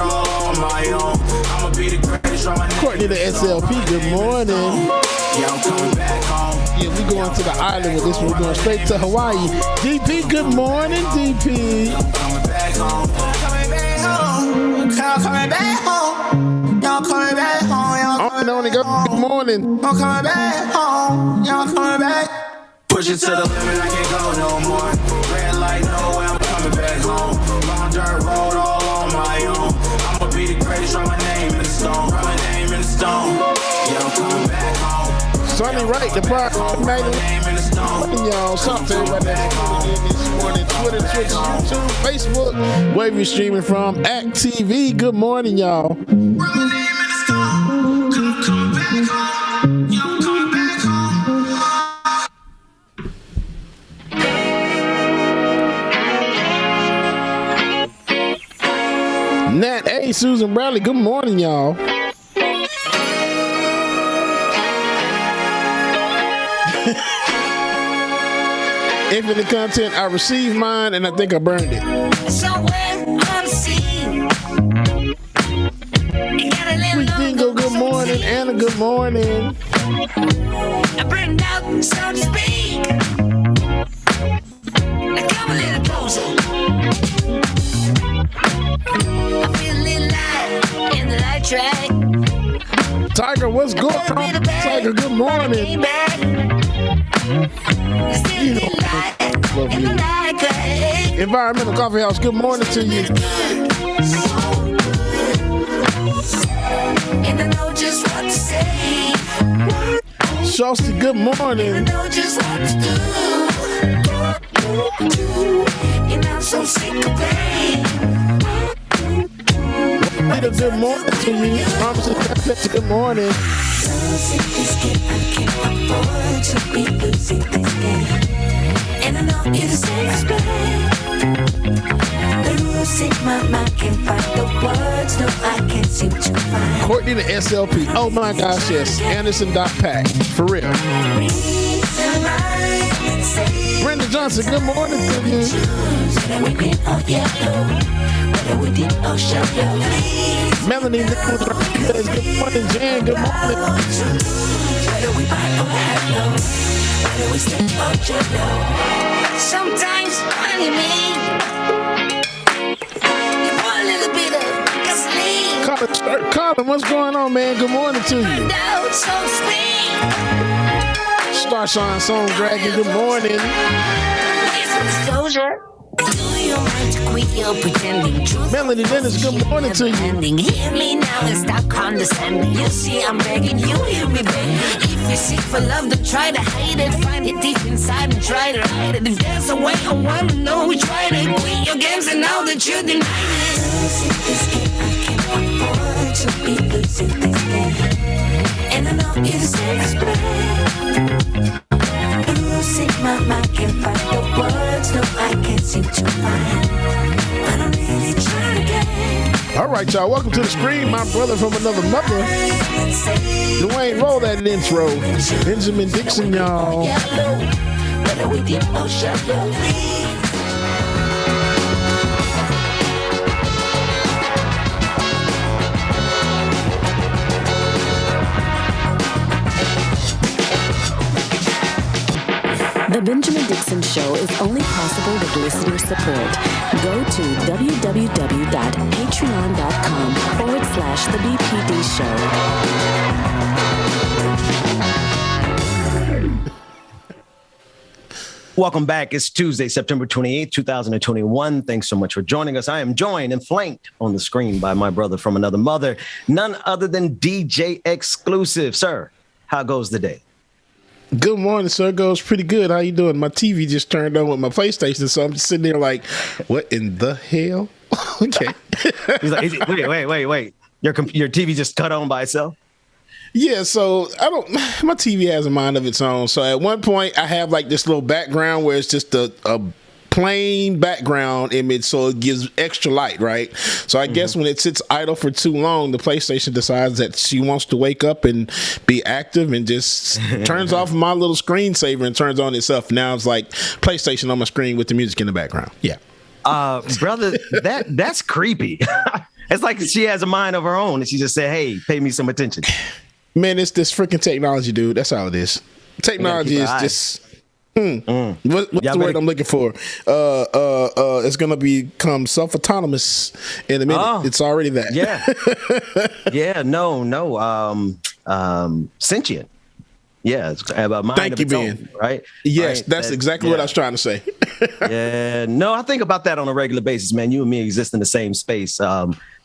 Courtney the SLP, good morning. Yeah, we going to the island with this one. We're going straight to Hawaii. DP, good morning, DP. Y'all coming back home. Y'all coming back home. Y'all coming back home. Good morning. Y'all coming back home. Y'all coming back. Push it to the limit, I can't go no more. Red light, no way, I'm coming back home. Long dirt road, all on my own. I'ma be the greatest, write my name in the stone. Write my name in the stone. Yeah, I'm coming back home. Sonny Wright, the product y'all. Something to everybody that's tuning in this morning. Twitter, Twitch, YouTube, Facebook. Where you streaming from? Act TV. Good morning, y'all. Nat A, Susan Bradley, good morning, y'all. Infinite content, I received mine and I think I burned it. Somewhere on the sea. Sweet Dingo, good morning. Anna, good morning. I burned out, so to speak. Now come a little closer. I feel a little light in the light track. Tiger, what's going on? Tiger, good morning. You know, love you. Environmental Coffee House, good morning to you. And I know just what to say. Shosty, good morning. And I know just what to do. And I'm so sick of pain. Good morning to me. Good morning. And I know it's safe, the rules in my mind can't find the words. No, I can't seem to find. Courtney the SLP. Oh my gosh, yes. Anderson.pack. For real. Brenda Johnson, good morning to you. Melanie Nichols, good morning, Jan, good morning. Sometimes, honey, you put a little bit of gasoline. Colin, what's going on, man? Good morning to you. Out, so to speak. Starshine Song Dragon, good morning. Disclosure. Melanie Dennis, good morning to you. Hear me now and stop condescending. You see, I'm begging you, hear me, baby. If you seek for love, don't try to hide it. Find it deep inside and try to hide it. If there's a way, I want to know who tried it. Quit your games and now that you deny it. Losing this game, I can't afford to be losing this game. And I know it's desperate. Losing my mind, can't find the words. No, I can't seem to find. But I'm really trying to get. All right, y'all. Welcome to the screen. My brother from another mother. Dwayne, roll that intro. Benjamin Dixon, y'all. The Benjamin Dixon Show is only possible with listener support. Go to www.patreon.com/The BPD Show. Welcome back. It's Tuesday, September 28th, 2021. Thanks so much for joining us. I am joined and flanked on the screen by my brother from another mother, none other than DJ Exclusive. Sir, how goes the day? Good morning, sir. Goes pretty good. How you doing? My TV just turned on with my PlayStation, so I'm just sitting there like, what in the hell? Okay. He's like, wait. Your TV just cut on by itself? Yeah, so my TV has a mind of its own. So at one point I have like this little background where it's just a plain background image, so it gives extra light, right? So I guess when it sits idle for too long, the PlayStation decides that she wants to wake up and be active and just turns off my little screensaver and turns on itself. Now it's like PlayStation on my screen with the music in the background. Yeah. Brother, that's creepy. It's like she has a mind of her own and she just said, hey, pay me some attention. Man, it's this freaking technology, dude. That's all it is. Technology is just... What's the word I'm looking for? It's gonna become self-autonomous in a minute. Oh, it's already that. Yeah. Sentient. Yeah, it's about mind Thank of you, its Ben. own, right? Yes, right? that's exactly what I was trying to say. Yeah, no, I think about that on a regular basis, man. You and me exist in the same space.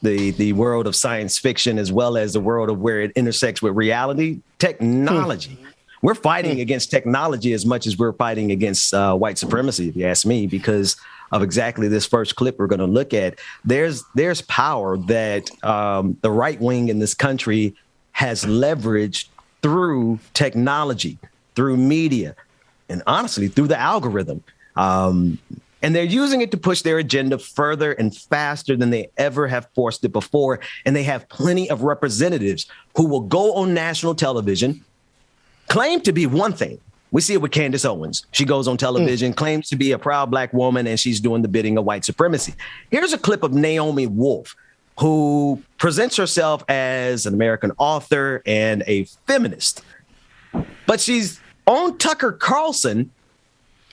The world of science fiction, as well as the world of where it intersects with reality, technology. We're fighting against technology as much as we're fighting against white supremacy, if you ask me, because of exactly this first clip we're going to look at. There's power that the right wing in this country has leveraged through technology, through media, and honestly, through the algorithm. And they're using it to push their agenda further and faster than they ever have forced it before. And they have plenty of representatives who will go on national television, claim to be one thing. We see it with Candace Owens. She goes on television, claims to be a proud Black woman, and she's doing the bidding of white supremacy. Here's a clip of Naomi Wolf, who presents herself as an American author and a feminist. But she's on Tucker Carlson,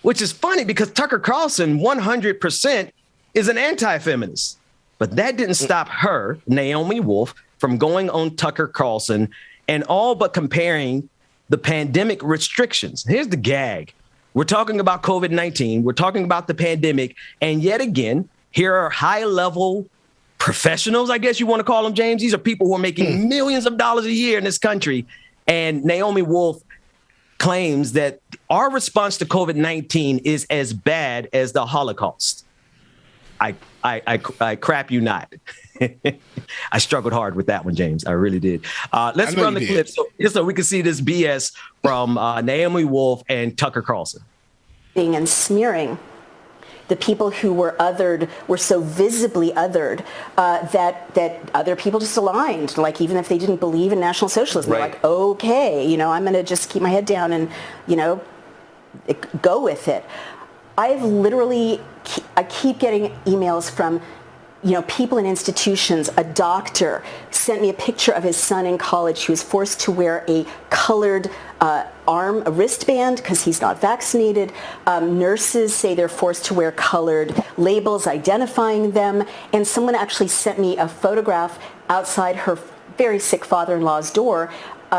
which is funny because Tucker Carlson 100% is an anti-feminist. But that didn't stop her, Naomi Wolf, from going on Tucker Carlson and all but comparing the pandemic restrictions. Here's the gag. We're talking about COVID-19. We're talking about the pandemic. And yet again, here are high-level professionals, I guess you want to call them, James. These are people who are making millions of dollars a year in this country. And Naomi Wolf claims that our response to COVID-19 is as bad as the Holocaust. I crap you not. I struggled hard with that one, James. I really did. Let's run the clip so we can see this BS from Naomi Wolf and Tucker Carlson. And smearing the people who were othered, were so visibly othered that other people just aligned. Like, even if they didn't believe in National Socialism, they're like, okay, I'm going to just keep my head down and, go with it. I keep getting emails from, people in institutions. A doctor sent me a picture of his son in college who was forced to wear a colored a wristband because he's not vaccinated. Nurses say they're forced to wear colored labels identifying them. And someone actually sent me a photograph outside her very sick father-in-law's door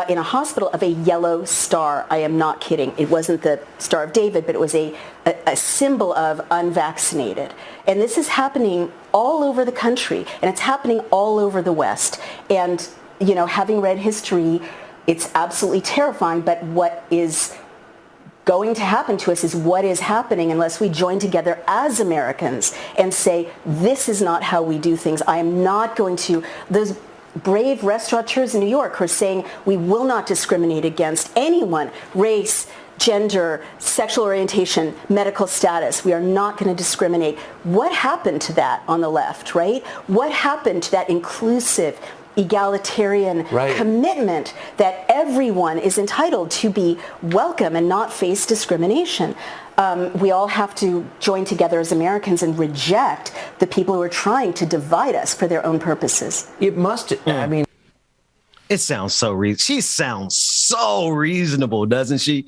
in a hospital of a yellow star. I am not kidding. It wasn't the Star of David, but it was a symbol of unvaccinated. And this is happening all over the country, and it's happening all over the West. And, having read history, it's absolutely terrifying, but what is going to happen to us is what is happening unless we join together as Americans and say, this is not how we do things. I am not going to... Those brave restaurateurs in New York who are saying we will not discriminate against anyone, race, gender, sexual orientation, medical status. We are not going to discriminate. What happened to that on the left, right? What happened to that inclusive, egalitarian commitment that everyone is entitled to be welcome and not face discrimination? We all have to join together as Americans and reject the people who are trying to divide us for their own purposes. It must, It sounds so she sounds so reasonable, doesn't she?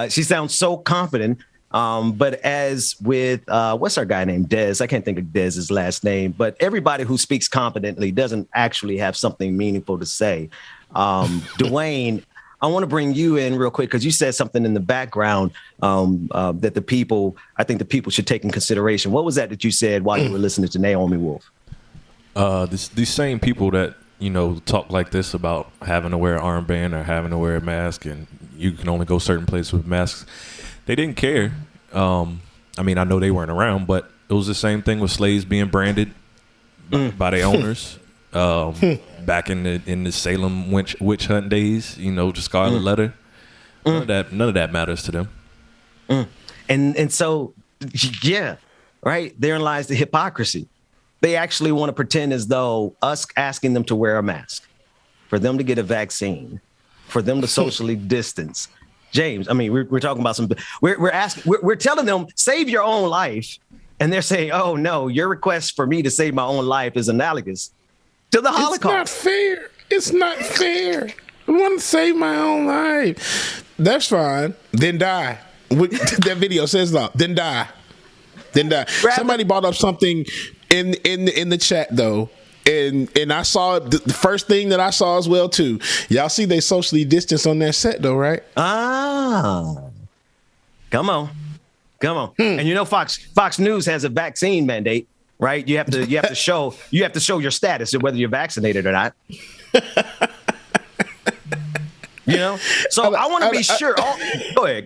She sounds so confident. But as with, what's our guy named Dez? I can't think of Dez's last name, but everybody who speaks confidently doesn't actually have something meaningful to say. Dwayne, I want to bring you in real quick because you said something in the background that I think the people should take in consideration. What was that you said while you were listening to Naomi Wolf? These same people that, talk like this about having to wear an armband or having to wear a mask and you can only go certain places with masks. They didn't care. I know they weren't around, but it was the same thing with slaves being branded by their owners. Back in the Salem witch hunt days, the Scarlet Letter. None of that matters to them. And so, yeah, right. Therein lies the hypocrisy. They actually want to pretend as though us asking them to wear a mask, for them to get a vaccine, for them to socially distance. James, we're talking about we're telling them save your own life, and they're saying, oh no, your request for me to save my own life is analogous to the Holocaust. It's not fair. I want to save my own life. That's fine. Then die. That video says no. Then die. Somebody brought up something in the chat though. And I saw the first thing that I saw as well too. Y'all see they socially distance on that set though, right? Come on. And you know Fox News has a vaccine mandate, right? You have to show your status of whether you're vaccinated or not. You know, so I want to be sure. Go ahead.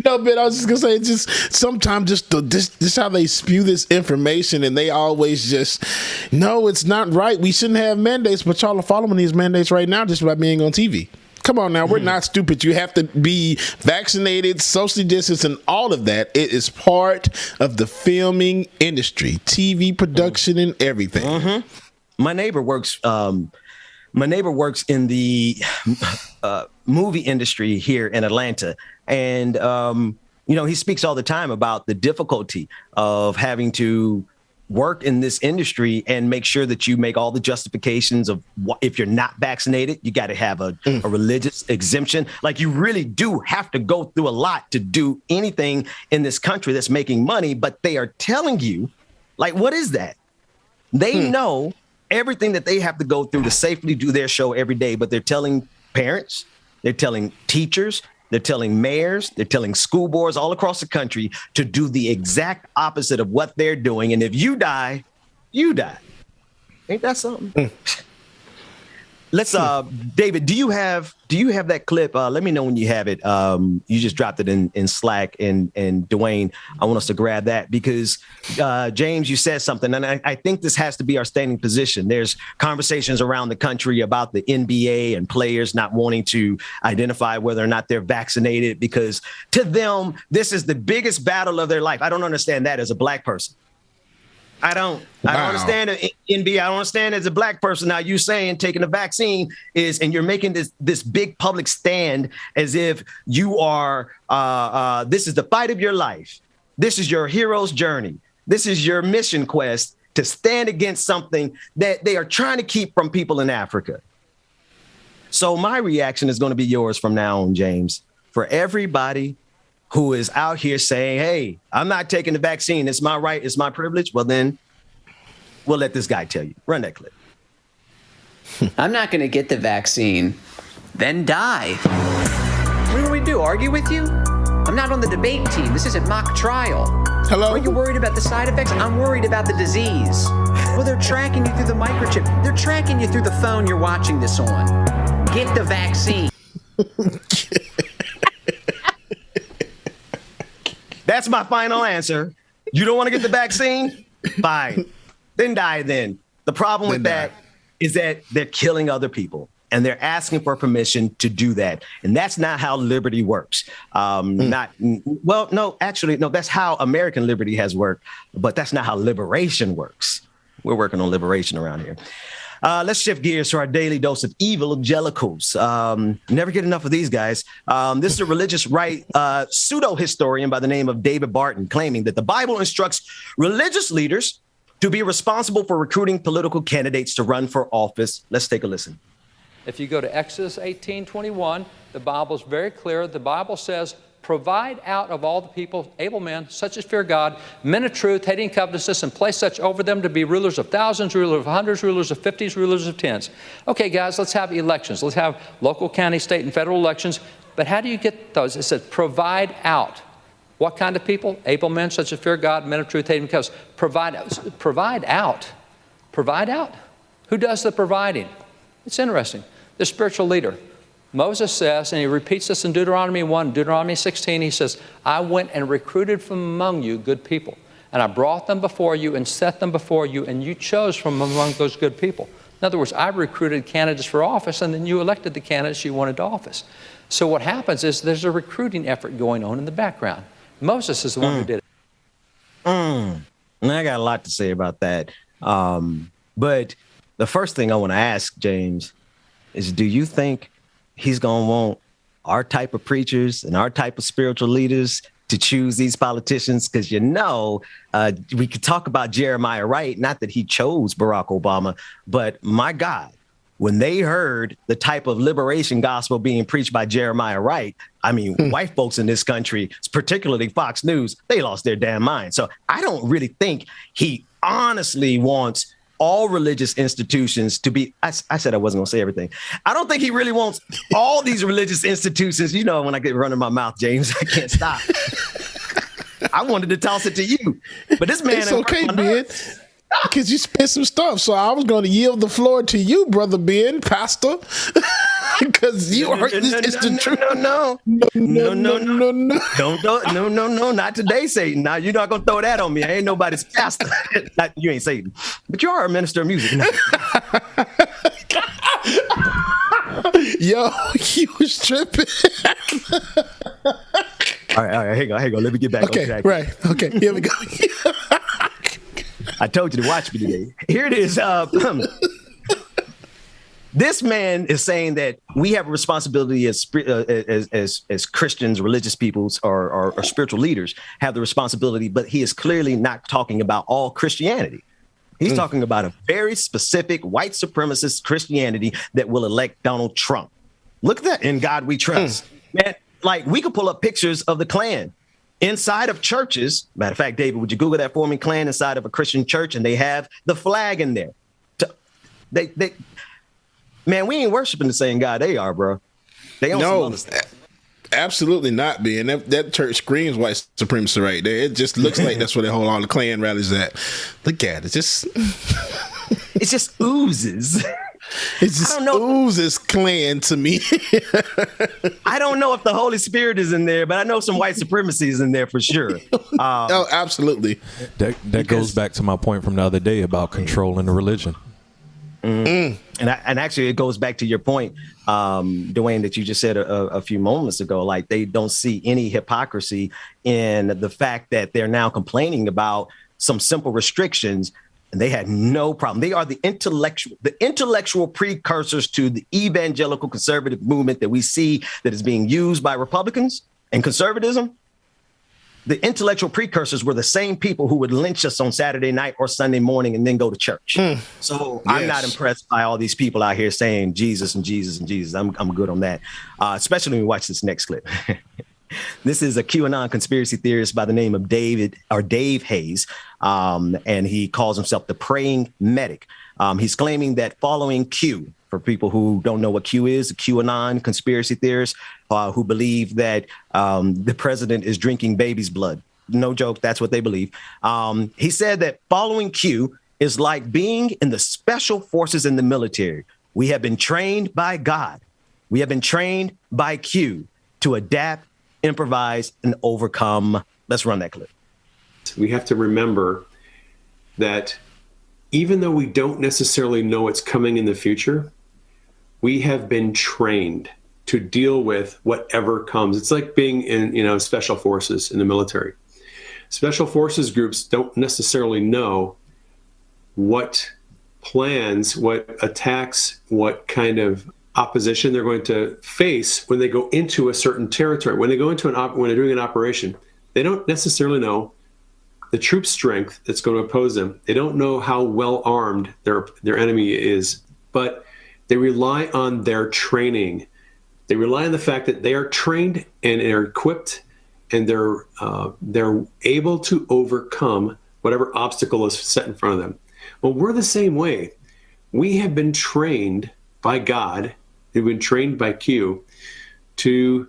No, but I was just gonna say, just sometimes this how they spew this information, and they always just, no, it's not right. We shouldn't have mandates, but y'all are following these mandates right now just by being on TV. Come on now, we're not stupid. You have to be vaccinated, socially distanced, and all of that. It is part of the filming industry, TV production, and everything. My neighbor works in the movie industry here in Atlanta. And, he speaks all the time about the difficulty of having to work in this industry and make sure that you make all the justifications of if you're not vaccinated, you got to have a religious exemption. Like you really do have to go through a lot to do anything in this country that's making money. But they are telling you, like, what is that? They know everything that they have to go through to safely do their show every day, but they're telling parents, they're telling teachers, they're telling mayors, they're telling school boards all across the country to do the exact opposite of what they're doing. And if you die, you die. Ain't that something? Let's David, do you have that clip? Let me know when you have it. You just dropped it in Slack, and Dwayne, I want us to grab that because James, you said something, and I think this has to be our standing position. There's conversations around the country about the NBA and players not wanting to identify whether or not they're vaccinated because to them, this is the biggest battle of their life. I don't understand that as a black person. I don't understand it. NBA. I don't understand as a black person. Now you saying taking the vaccine is, and you're making this big public stand as if you are, this is the fight of your life. This is your hero's journey. This is your mission quest to stand against something that they are trying to keep from people in Africa. So my reaction is going to be yours from now on, James. For everybody who is out here saying, hey, I'm not taking the vaccine. It's my right. It's my privilege. Well, then we'll let this guy tell you. Run that clip. I'm not going to get the vaccine. Then die. What do we do? Argue with you? I'm not on the debate team. This isn't mock trial. Hello? Are you worried about the side effects? I'm worried about the disease. Well, they're tracking you through the microchip. They're tracking you through the phone you're watching this on. Get the vaccine. That's my final answer. You don't want to get the vaccine? Fine. Then die then. The problem with that is that they're killing other people and they're asking for permission to do that. And that's not how liberty works. That's how American liberty has worked, but that's not how liberation works. We're working on liberation around here. Let's shift gears to our daily dose of evangelicals. Never get enough of these guys. This is a religious right pseudo-historian by the name of David Barton claiming that the Bible instructs religious leaders to be responsible for recruiting political candidates to run for office. Let's take a listen. If you go to Exodus 18:21, the Bible's very clear. The Bible says, provide out of all the people able men, such as fear God, men of truth, hating covetousness, and place such over them to be rulers of thousands, rulers of hundreds, rulers of 50s, rulers of 10s. Okay, guys, let's have elections. Let's have local, county, state, and federal elections. But how do you get those? It says provide out. What kind of people? Able men, such as fear God, men of truth, hating covetousness. Provide out. Provide out. Who does the providing? It's interesting. The spiritual leader. Moses says, and he repeats this in Deuteronomy 1, Deuteronomy 16, he says, I went and recruited from among you good people, and I brought them before you and set them before you, and you chose from among those good people. In other words, I recruited candidates for office, and then you elected the candidates you wanted to office. So what happens is there's a recruiting effort going on in the background. Moses is the one who did it. And I got a lot to say about that. But the first thing I want to ask, James, is do you think he's going to want our type of preachers and our type of spiritual leaders to choose these politicians? Because, we could talk about Jeremiah Wright, not that he chose Barack Obama, but my God, when they heard the type of liberation gospel being preached by Jeremiah Wright, I mean, white folks in this country, particularly Fox News, they lost their damn mind. So I don't really think he honestly wants all religious institutions to be, I said I wasn't going to say everything. I don't think he really wants all these religious institutions. You know, when I get running my mouth, James, I can't stop. I wanted to toss it to you, but this man. It's okay, Ben, because you spent some stuff. So I was going to yield the floor to you, Brother Ben, Pastor, because you are this is the truth. No. No, not today, Satan. Now you're not gonna throw that on me. I ain't nobody's pastor. You ain't Satan, but you are a minister of music. Yo, you was tripping. All right, hang on. Let me get back. Okay, right. Okay, here we go. I told you to watch me today. Here it is. This man is saying that we have a responsibility as Christians, religious peoples, or spiritual leaders have the responsibility, but he is clearly not talking about all Christianity. He's talking about a very specific white supremacist Christianity that will elect Donald Trump. Look at that. In God we trust. Man, like, we could pull up pictures of the Klan inside of churches. Matter of fact, David, would you Google that for me? Klan inside of a Christian church, and they have the flag in there. Man, we ain't worshiping the same God they are, bro. They don't. No, absolutely not, man. That church screams white supremacy right there. It just looks like that's where they hold all the Klan rallies at. Look at it. It just oozes. It just oozes Klan to me. I don't know if the Holy Spirit is in there, but I know some white supremacy is in there for sure. Oh, absolutely. That goes back to my point from the other day about controlling the religion. And actually, it goes back to your point, Dwayne, that you just said a few moments ago. Like, they don't see any hypocrisy in the fact that they're now complaining about some simple restrictions, and they had no problem. They are the intellectual precursors to the evangelical conservative movement that we see that is being used by Republicans and conservatism. The intellectual precursors were the same people who would lynch us on Saturday night or Sunday morning and then go to church. So I'm not impressed by all these people out here saying Jesus and Jesus and Jesus. I'm good on that, especially when we watch this next clip. This is a QAnon conspiracy theorist by the name of Dave Hayes, and he calls himself the Praying Medic. He's claiming that following Q, for people who don't know what Q is, a QAnon conspiracy theorist who believe that the president is drinking baby's blood. No joke, that's what they believe. He said that following Q is like being in the special forces in the military. We have been trained by God. We have been trained by Q to adapt, improvise, and overcome. Let's run that clip. We have to remember that even though we don't necessarily know what's coming in the future, we have been trained to deal with whatever comes. It's like being in, special forces in the military. Special forces groups don't necessarily know what plans, what attacks, what kind of opposition they're going to face when they go into a certain territory. When they go into when they're doing an operation, they don't necessarily know the troop strength that's going to oppose them. They don't know how well armed their enemy is, but they rely on their training. They rely on the fact that they are trained and are equipped, and they're able to overcome whatever obstacle is set in front of them. Well, we're the same way. We have been trained by God. We've been trained by Q to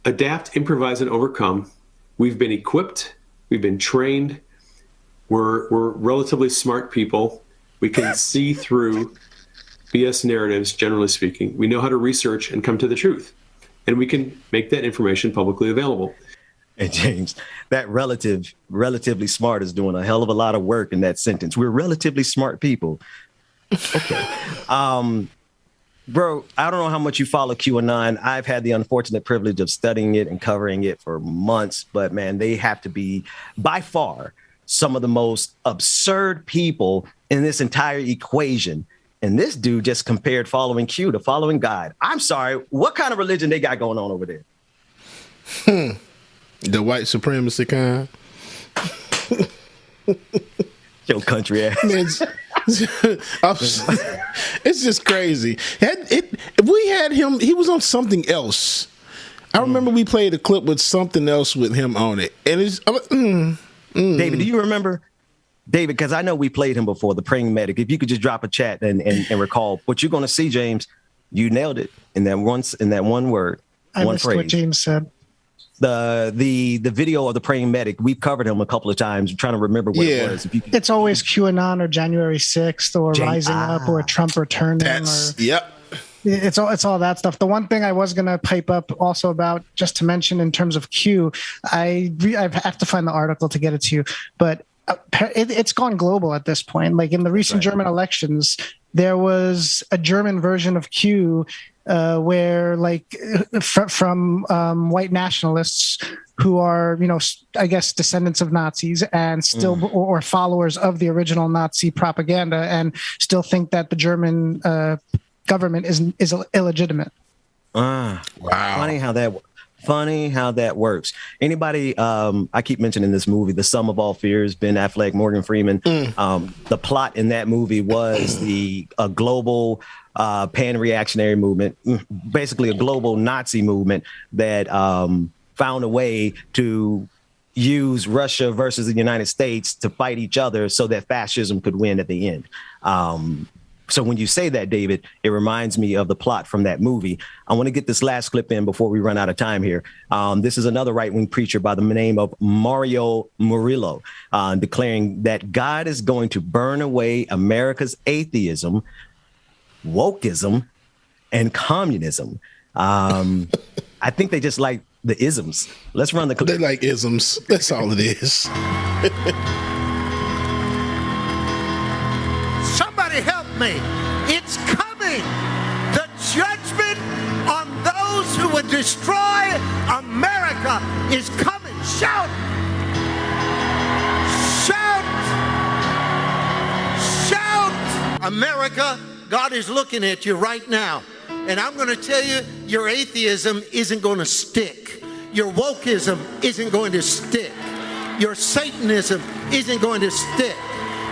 adapt, improvise, and overcome. We've been equipped. We've been trained. We're relatively smart people. We can see through BS narratives, generally speaking. We know how to research and come to the truth. And we can make that information publicly available. And James, that relatively smart is doing a hell of a lot of work in that sentence. We're relatively smart people. Okay. Bro, I don't know how much you follow QAnon. I've had the unfortunate privilege of studying it and covering it for months, but man, they have to be by far some of the most absurd people in this entire equation. And this dude just compared following Q to following God. I'm sorry, what kind of religion they got going on over there? The white supremacy kind. Your country ass. Man, It's just crazy. If we had him, he was on something else. I remember we played a clip with something else with him on it. And it's David, do you remember? David, because I know we played him before, the praying medic. If you could just drop a chat and recall what you're going to see, James, you nailed it in that one word. I one missed phrase. what James said. The video of the praying medic, we've covered him a couple of times. I'm trying to remember what it was. If you could, It's always QAnon or January 6th or Rising Up or Trump returning. Yep. It's all that stuff. The one thing I was going to pipe up also about, just to mention in terms of Q, I have to find the article to get it to you, but it's gone global at this point. Like in the recent German elections, there was a German version of Q where like from white nationalists who are, I guess descendants of Nazis and still or followers of the original Nazi propaganda and still think that the German government is illegitimate. Wow. Funny how that works. Anybody, I keep mentioning this movie, The Sum of All Fears, Ben Affleck, Morgan Freeman. The plot in that movie was a global pan-reactionary movement, basically a global Nazi movement that found a way to use Russia versus the United States to fight each other so that fascism could win at the end. So when you say that, David, it reminds me of the plot from that movie. I want to get this last clip in before we run out of time here. This is another right-wing preacher by the name of Mario Murillo, declaring that God is going to burn away America's atheism, wokeism, and communism. I think they just like the isms. Let's run the clip. They like isms. That's all it is. Somebody help me. It's coming. The judgment on those who would destroy America is coming. Shout. Shout. Shout. America, God is looking at you right now. And I'm going to tell you, your atheism isn't going to stick. Your wokeism isn't going to stick. Your Satanism isn't going to stick.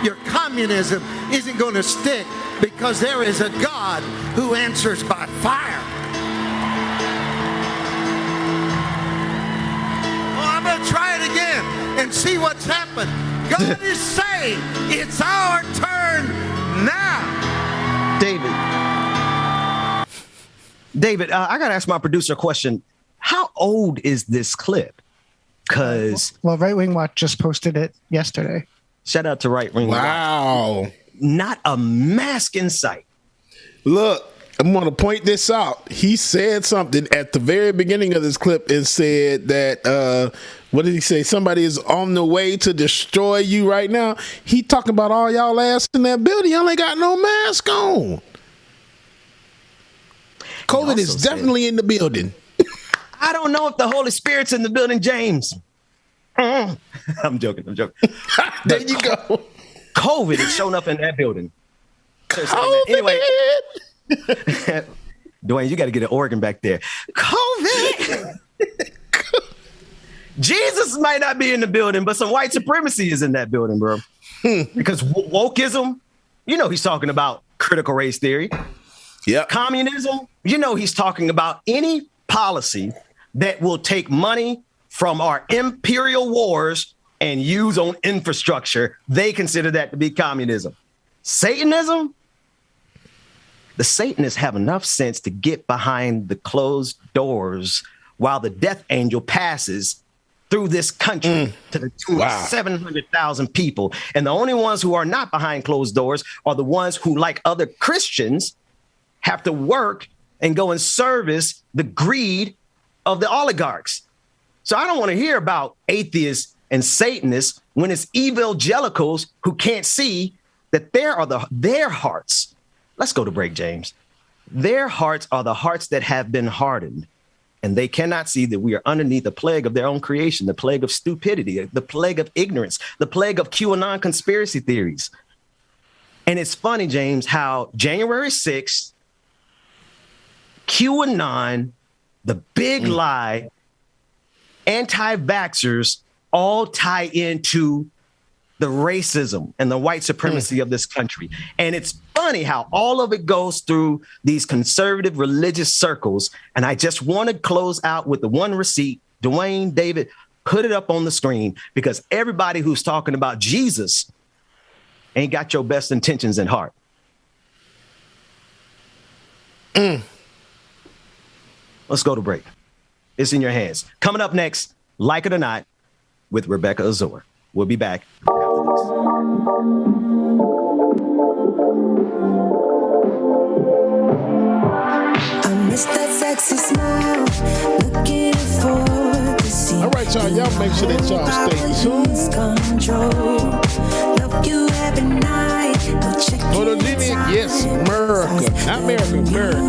Your communism isn't going to stick, because there is a God who answers by fire. Oh, I'm going to try it again and see what's happened. God is saying it's our turn now. David, I got to ask my producer a question. How old is this clip? Because Right Wing Watch just posted it yesterday. Shout out to Right Wing. Wow. Not a mask in sight. Look, I'm going to point this out. He said something at the very beginning of this clip and said that, what did he say? Somebody is on the way to destroy you right now. He talking about all y'all ass in that building. Y'all ain't got no mask on. COVID is definitely in the building. I don't know if the Holy Spirit's in the building, James. I'm joking. There you go. COVID is showing up in that building. Anyway, Dwayne, you got to get an organ back there. COVID. Jesus might not be in the building, but some white supremacy is in that building, bro. Because wokeism, he's talking about critical race theory. Yeah. Communism, he's talking about any policy that will take money from our imperial wars and use on infrastructure. They consider that to be communism. Satanism, the Satanists have enough sense to get behind the closed doors while the death angel passes through this country to the tune of 700,000 people. And the only ones who are not behind closed doors are the ones who, like other Christians, have to work and go and service the greed of the oligarchs. So I don't want to hear about atheists and Satanists when it's evangelicals who can't see that their hearts. Let's go to break, James. Their hearts are the hearts that have been hardened, and they cannot see that we are underneath the plague of their own creation, the plague of stupidity, the plague of ignorance, the plague of QAnon conspiracy theories. And it's funny, James, how January 6th, QAnon, the big lie, anti-vaxxers all tie into the racism and the white supremacy of this country. And it's funny how all of it goes through these conservative religious circles. And I just want to close out with the one receipt. Dwayne, David, put it up on the screen, because everybody who's talking about Jesus ain't got your best intentions in heart. Let's go to break. It's in your hands. Coming up next, Like It or Not, with Rebecca Azor. We'll be back. I miss that sexy smile, looking forward to see. All right, y'all make sure that y'all stay tuned. Love you every night. Photogenic, yes, America. Not America, America.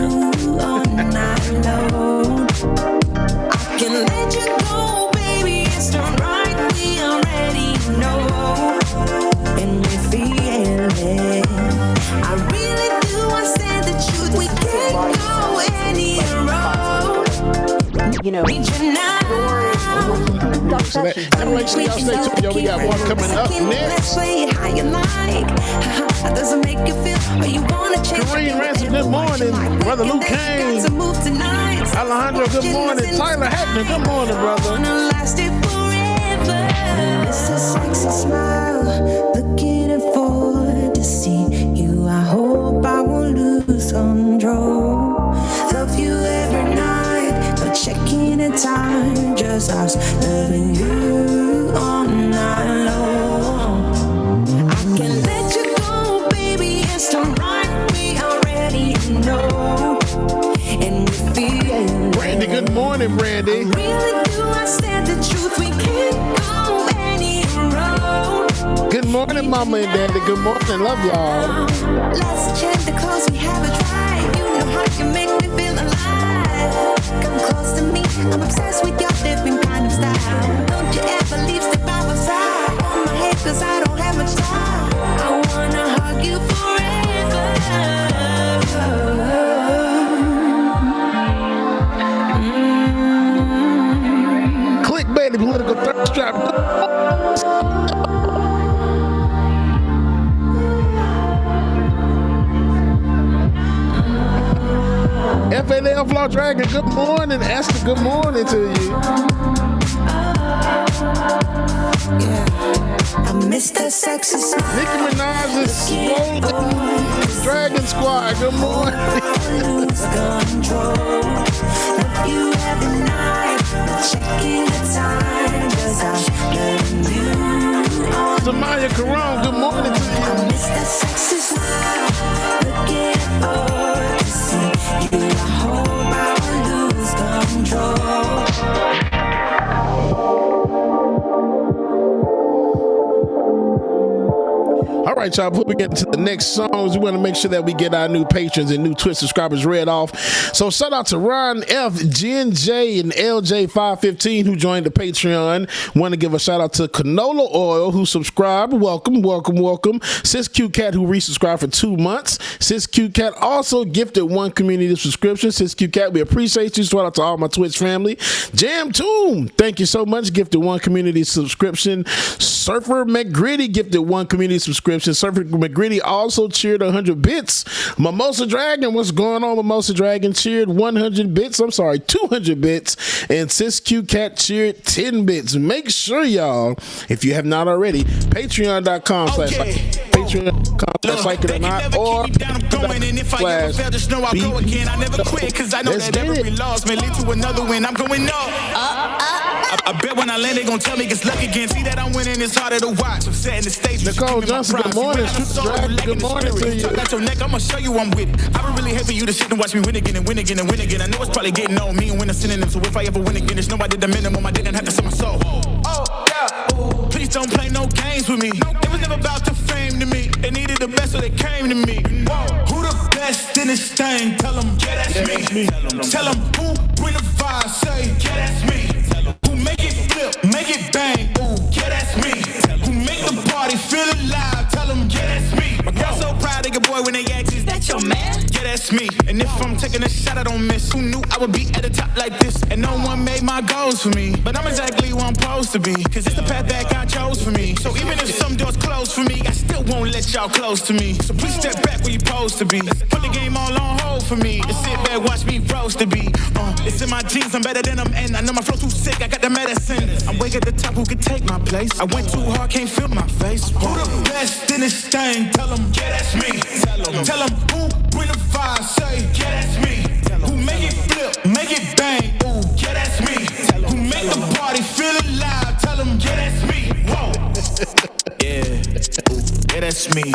I can let you go, baby. It's done right. We already know. And we feel it. I really do understand the truth. We can't go any road. You know, Reach your now. So that, make sure y'all stay tuned. Yo, we got one coming up next. How you like? Does it make you feel? Or you wanna change? Kareem Ransom, good morning. Brother Luke Kane. Alejandro, good morning. Tyler Hackman, good morning, brother. Last it forever. It's a sexy smile, looking forward to see you. I hope I won't lose control. Love you every night, no checking the time. Just us loving you all night long. I can let you go, baby. It's done right. We already know, and we feel. Brandy, good morning, Brandy. Really do understand the truth. We can't go any road. Good morning, Mama and Daddy. Good morning. Love y'all. Let's check the clothes we haven't tried. You know how you make me feel alive. Come close to me. I'm obsessed with your different kind of style. Don't you ever leave, step by my side. On my head, 'cause I don't have much time. I wanna hug you forever. Clickbaity political thirst trap. FNL Flaw Dragon, good morning. Esther, good morning to you. I miss that sexy smile. Nicki Minaj is swollen. Dragon Squad, good morning. Lose control. Love you every night. Checking the time. 'Cause I'm letting you on. Samaya Caron, good morning to you. I miss that sexy smile. Looking forward to see you. I hope I won't lose control. All right, y'all, before we get into the next songs, we want to make sure that we get our new patrons and new Twitch subscribers read off. So shout out to Ron F, Jen J, and LJ515 who joined the Patreon. Want to give a shout out to Canola Oil who subscribed. Welcome, welcome, welcome. Sis Q Cat who resubscribed for 2 months. Sis Q Cat also gifted 1 community subscription. Sis Q Cat, we appreciate you. Shout out to all my Twitch family. Jam Tomb, thank you so much. Gifted 1 community subscription. Surfer McGritty gifted 1 community subscription. Surfer McGritty also cheered 100 bits. Mimosa Dragon, what's going on? Mimosa Dragon cheered 100 bits. I'm sorry, 200 bits. And Sis Q Cat cheered 10 bits. Make sure, y'all, if you have not already, patreon.com/ Patreon.com/ Like It or Not, or slash Let's get it. I bet when I land, they gon' tell me it's luck again. See that I'm winning, it's harder to watch. I'm setting the stage. Nicole Johnson, good morning. Good morning to you. Got your neck, I'ma show you I'm with it. I would really hate for you to sit and watch me win again and win again and win again. I know it's probably getting on me and win a synonym. So if I ever win again, it's no I did the minimum. I didn't have to sell my soul. Oh, yeah. Please don't play no games with me. It was never about the fame to me. They needed the best, so they came to me. Who the best in this thing? Tell them, yeah, that's me. Tell them who bring the vibe, say, yeah, that's me. Who make it flip, make it bang, ooh, yeah, that's me. Who make the party feel alive, tell them, yeah, that's me. My girl so proud of your boy when they ask, is that your man? Yeah, that's that's me. And if I'm taking a shot, I don't miss. Who knew I would be at the top like this? And no one made my goals for me. But I'm exactly where I'm supposed to be. Cause it's the path that God chose for me. So even if some doors close for me, I still won't let y'all close to me. So please step back where you supposed to be. Put the game all on hold for me. And sit back, watch me roast the beat. It's in my genes, I'm better than them. And I know my flow too sick, I got the medicine. I'm way at the top, who could take my place? I went too hard, can't feel my face. Who the best in this thing? Tell them, yeah, that's me. Tell them who bring the fire, say, yeah, that's me. Who make it flip, make it bang, ooh, yeah, that's me. Who make the party feel alive, tell them, yeah, that's me. Whoa. Yeah, ooh, yeah, that's me.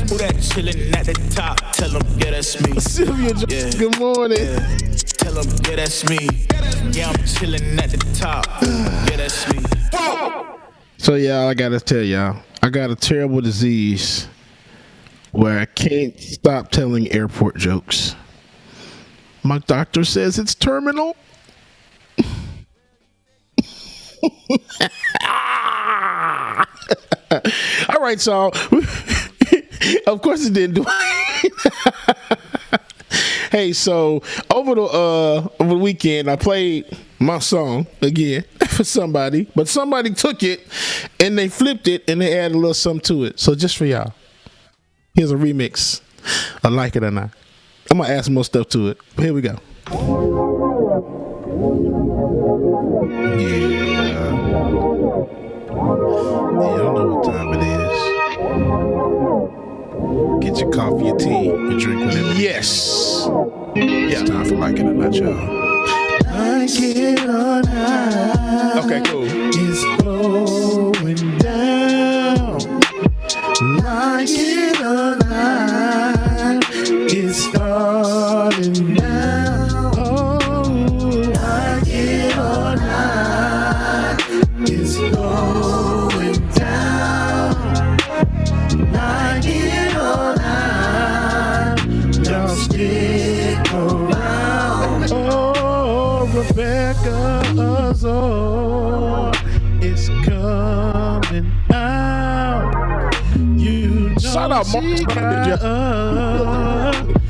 Who that chillin' at the top, tell them, yeah, that's me. Sylvia, yeah. Good morning. Yeah. Tell them, yeah, that's me. Yeah, I'm chillin' at the top. Yeah, that's me. Whoa. So y'all, I gotta tell y'all, I got a terrible disease where I can't stop telling airport jokes. My doctor says it's terminal. All right, so of course it didn't do it. Hey, so over the weekend, I played my song again for somebody, but somebody took it and they flipped it and they added a little something to it. So just for y'all, here's a remix. I like it or not. I'm gonna add some more stuff to it. But here we go. Yeah. Y'all know what time it is. Get your coffee, your tea, your drink, whatever. Yes. It's time for Like It or Not, y'all. Like it or not. Okay, cool. It's going down. Like it or not. It's starting now. Oh, like it or not. It's going down. Like it or not. Y'all stick around. Oh, Rebecca Azor is coming out. You know shout out Mark.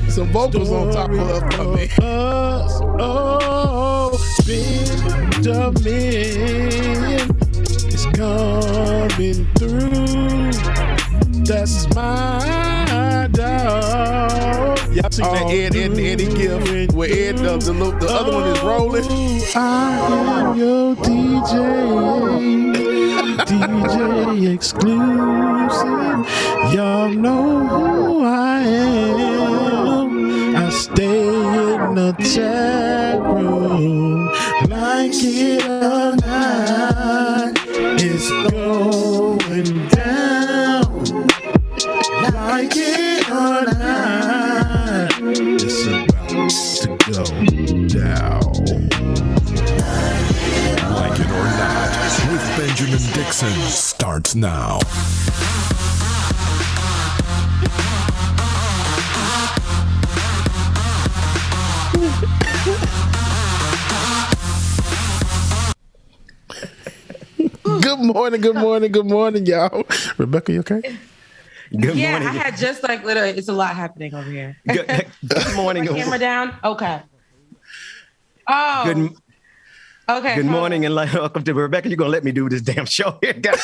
Some vocals on top of her for me. Oh, Benjamin is coming through. That's my dog. Y'all seen that Eddie gift where Ed the other one is rolling. I am your DJ exclusive. Y'all know who I am. I stay in the chat room. Like it or not, it's going down. Like it or not, it's about to go down. Like It or Not with Benjamin Dixon starts now. Good morning, y'all. Rebecca, you okay? Good morning. I had just literally, it's a lot happening over here. Good morning. Camera down. Okay. Oh. Okay. Good morning and welcome to Rebecca. You're gonna let me do this damn show here, guys.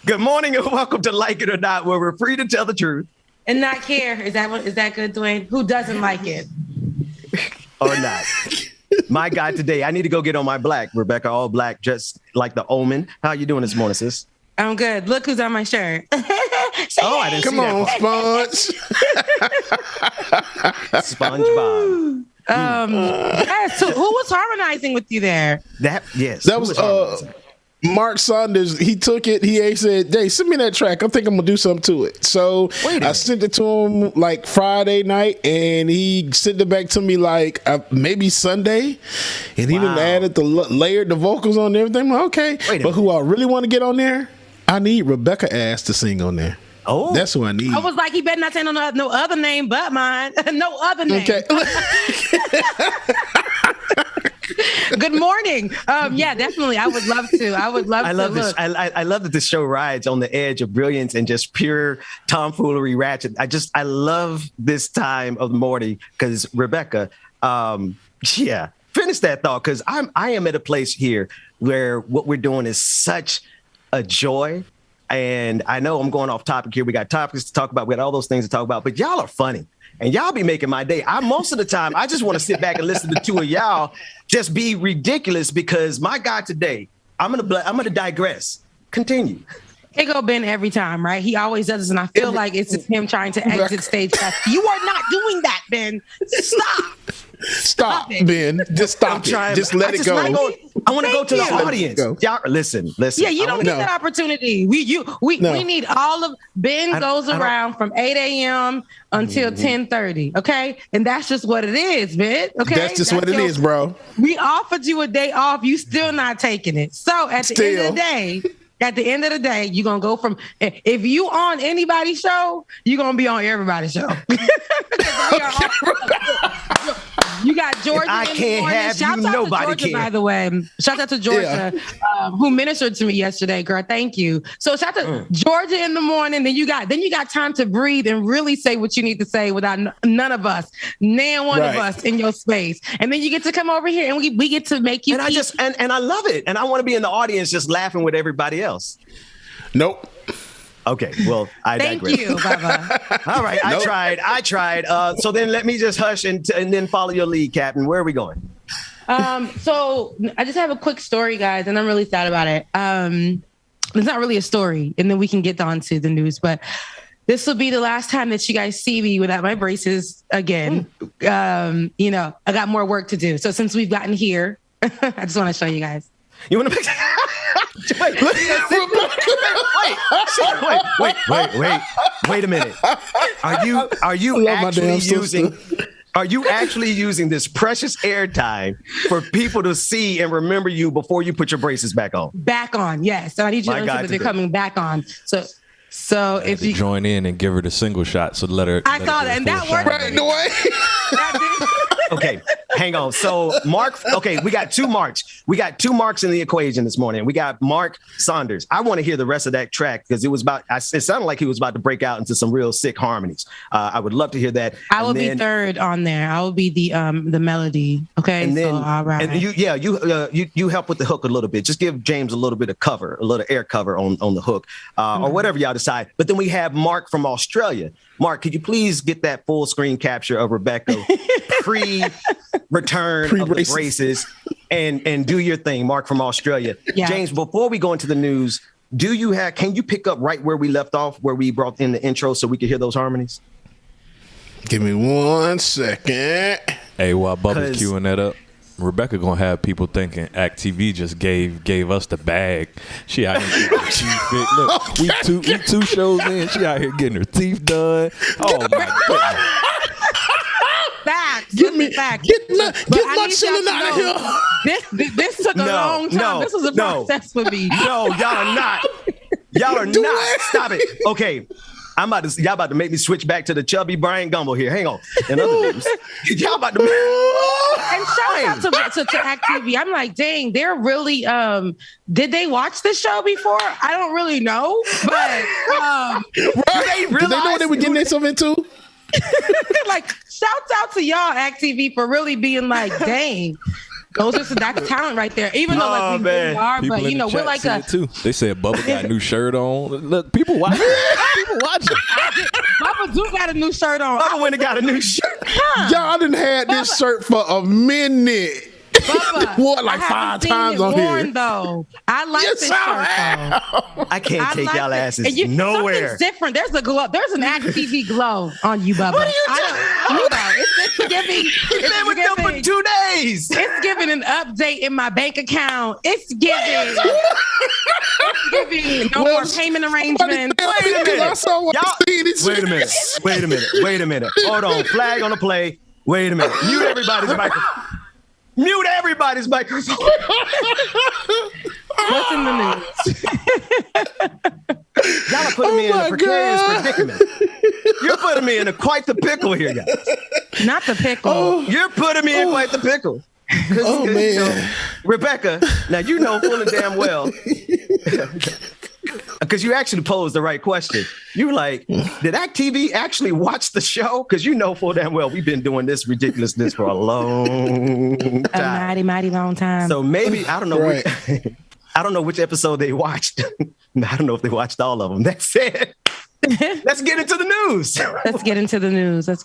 Good morning and welcome to Like It or Not, where we're free to tell the truth and not care. Is that good, Dwayne? Who doesn't like it? Or not? My God, today I need to go get on my black, Rebecca, all black, just like the Omen. How you doing this morning, sis? I'm good. Look who's on my shirt. I didn't Come on, Sponge. SpongeBob. Yes, so who was harmonizing with you there? That was Mark Saunders. He took it. He said, "Hey, send me that track. I think I'm gonna do something to it." So I sent it to him like Friday night, and he sent it back to me like maybe Sunday. And he done added layered the vocals on everything. I'm like, okay, but who I really want to get on there? I need Rebecca Ass to sing on there. Oh, that's who I need. I was like, he better not say no other name but mine. No other name. Okay. Good morning. Yeah, definitely. I would love to. I love this. I love that the show rides on the edge of brilliance and just pure tomfoolery ratchet. I love this time of the morning because Rebecca, finish that thought, because I am at a place here where what we're doing is such a joy. And I know I'm going off topic here. We got topics to talk about. We got all those things to talk about. But y'all are funny. And y'all be making my day. Most of the time, I just want to sit back and listen to two of y'all just be ridiculous because my God, today, I'm gonna digress. Continue. It go Ben every time, right? He always does this, and I feel like it's just him trying to exit stage left. You are not doing that, Ben. Stop, Ben. Just stop it. Just let it go. I want to go to the audience. Y'all, listen. Yeah, you don't get that opportunity. We need all of Ben goes around from 8 a.m. until 10:30. Okay, and that's just what it is, Ben. Okay, that's just what it is, bro. We offered you a day off. You still not taking it. So at the end of the day, you're going to go from, if you on anybody's show, you're going to be on everybody's show. You got Georgia. I can't have Shout out nobody to Georgia, can. by the way. Shout out to Georgia, who ministered to me yesterday, girl. Thank you. So shout out to Georgia in the morning. Then you got time to breathe and really say what you need to say without none of us, one of us in your space. And then you get to come over here and we get to make you. And I love it. And I want to be in the audience just laughing with everybody else. Nope. Okay, well, I digress. Thank you, Baba. All right, I tried. So then let me just hush and then follow your lead, Captain. Where are we going? So I just have a quick story, guys, and I'm really sad about it. It's not really a story, and then we can get on to the news, but this will be the last time that you guys see me without my braces again. I got more work to do. So since we've gotten here, I just want to show you guys. You want to pick? Wait a minute. Are you actually using this precious airtime for people to see and remember you before you put your braces back on? Back on, yes. So I need you to understand that they're coming back on. So if you join in and give her the single shot, so let her. I saw that, and that worked. Right away. Okay, hang on. So Mark, we got two Marks. We got two Marks in the equation this morning. We got Mark Saunders. I want to hear the rest of that track because it sounded like he was about to break out into some real sick harmonies. I would love to hear that. I will be third on there. I will be the melody. Okay, and then all right. And you help with the hook a little bit. Just give James a little bit of cover, a little air cover on the hook, or whatever y'all decide. But then we have Mark from Australia. Mark, could you please get that full screen capture of Rebecca pre-return of the braces and do your thing, Mark from Australia. Yeah. James, before we go into the news, can you pick up right where we left off, where we brought in the intro so we could hear those harmonies? Give me 1 second. Hey, while Bubba's queuing that up, Rebecca gonna have people thinking Act TV just gave us the bag. She out here getting her teeth fixed. Look, we two shows in. She out here getting her teeth done. Oh my goodness. Facts. Get my children out of here. This took a long time. This was a process for me. No, y'all are not. Y'all are not. Stop it. Okay. Y'all about to make me switch back to the chubby Brian Gumble here. Hang on. In other news, y'all about to. And shout out to Act TV. I'm like, dang, they're really. Did they watch this show before? I don't really know, but did they know what they were getting themselves into? Like, shouts out to y'all, Act TV, for really being like, dang. That's talent right there. Even though we really are, people but we're like a. Too. They said Bubba got a new shirt on. Look, people watching. Bubba do got a new shirt on. Bubba went and got a new shirt. Y'all done had this shirt for a minute. Bubba, wore it like 5 times on here. Though I like this shirt. Though. I can't take y'all asses nowhere. Something's different. There's a glow. There's an Act TV glow on you, Bubba. What are you doing? It's giving. You've been with them for 2 days. It's giving an update in my bank account. It's giving. No more payment arrangements. Wait a minute. Hold on. Flag on the play. Wait a minute. Mute everybody's microphone. Mute everybody's microphone. What's in the news? Y'all are putting me in a precarious predicament. You're putting me in quite the pickle here, guys. Not the pickle. You're putting me in quite the pickle. Oh, man. Rebecca, now you know full and damn well, because you actually posed the right question. You were like, did ActTV actually watch the show? Because you know full damn well we've been doing this ridiculousness for a long time. A mighty long time. So maybe, I don't know. Right. I don't know which episode they watched. I don't know if they watched all of them. That said, let's get into the news. Let's get into the news. Where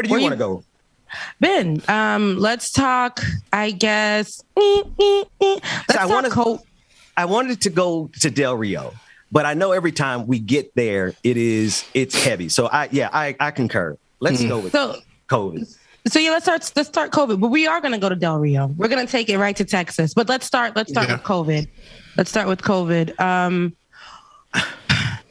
do you want to go? Ben, let's talk, I guess. I wanted to go to Del Rio, but I know every time we get there, it's heavy. So I concur. Let's go with COVID. So let's start COVID, but we are going to go to Del Rio. We're going to take it right to Texas, but let's start with COVID. Let's start with COVID.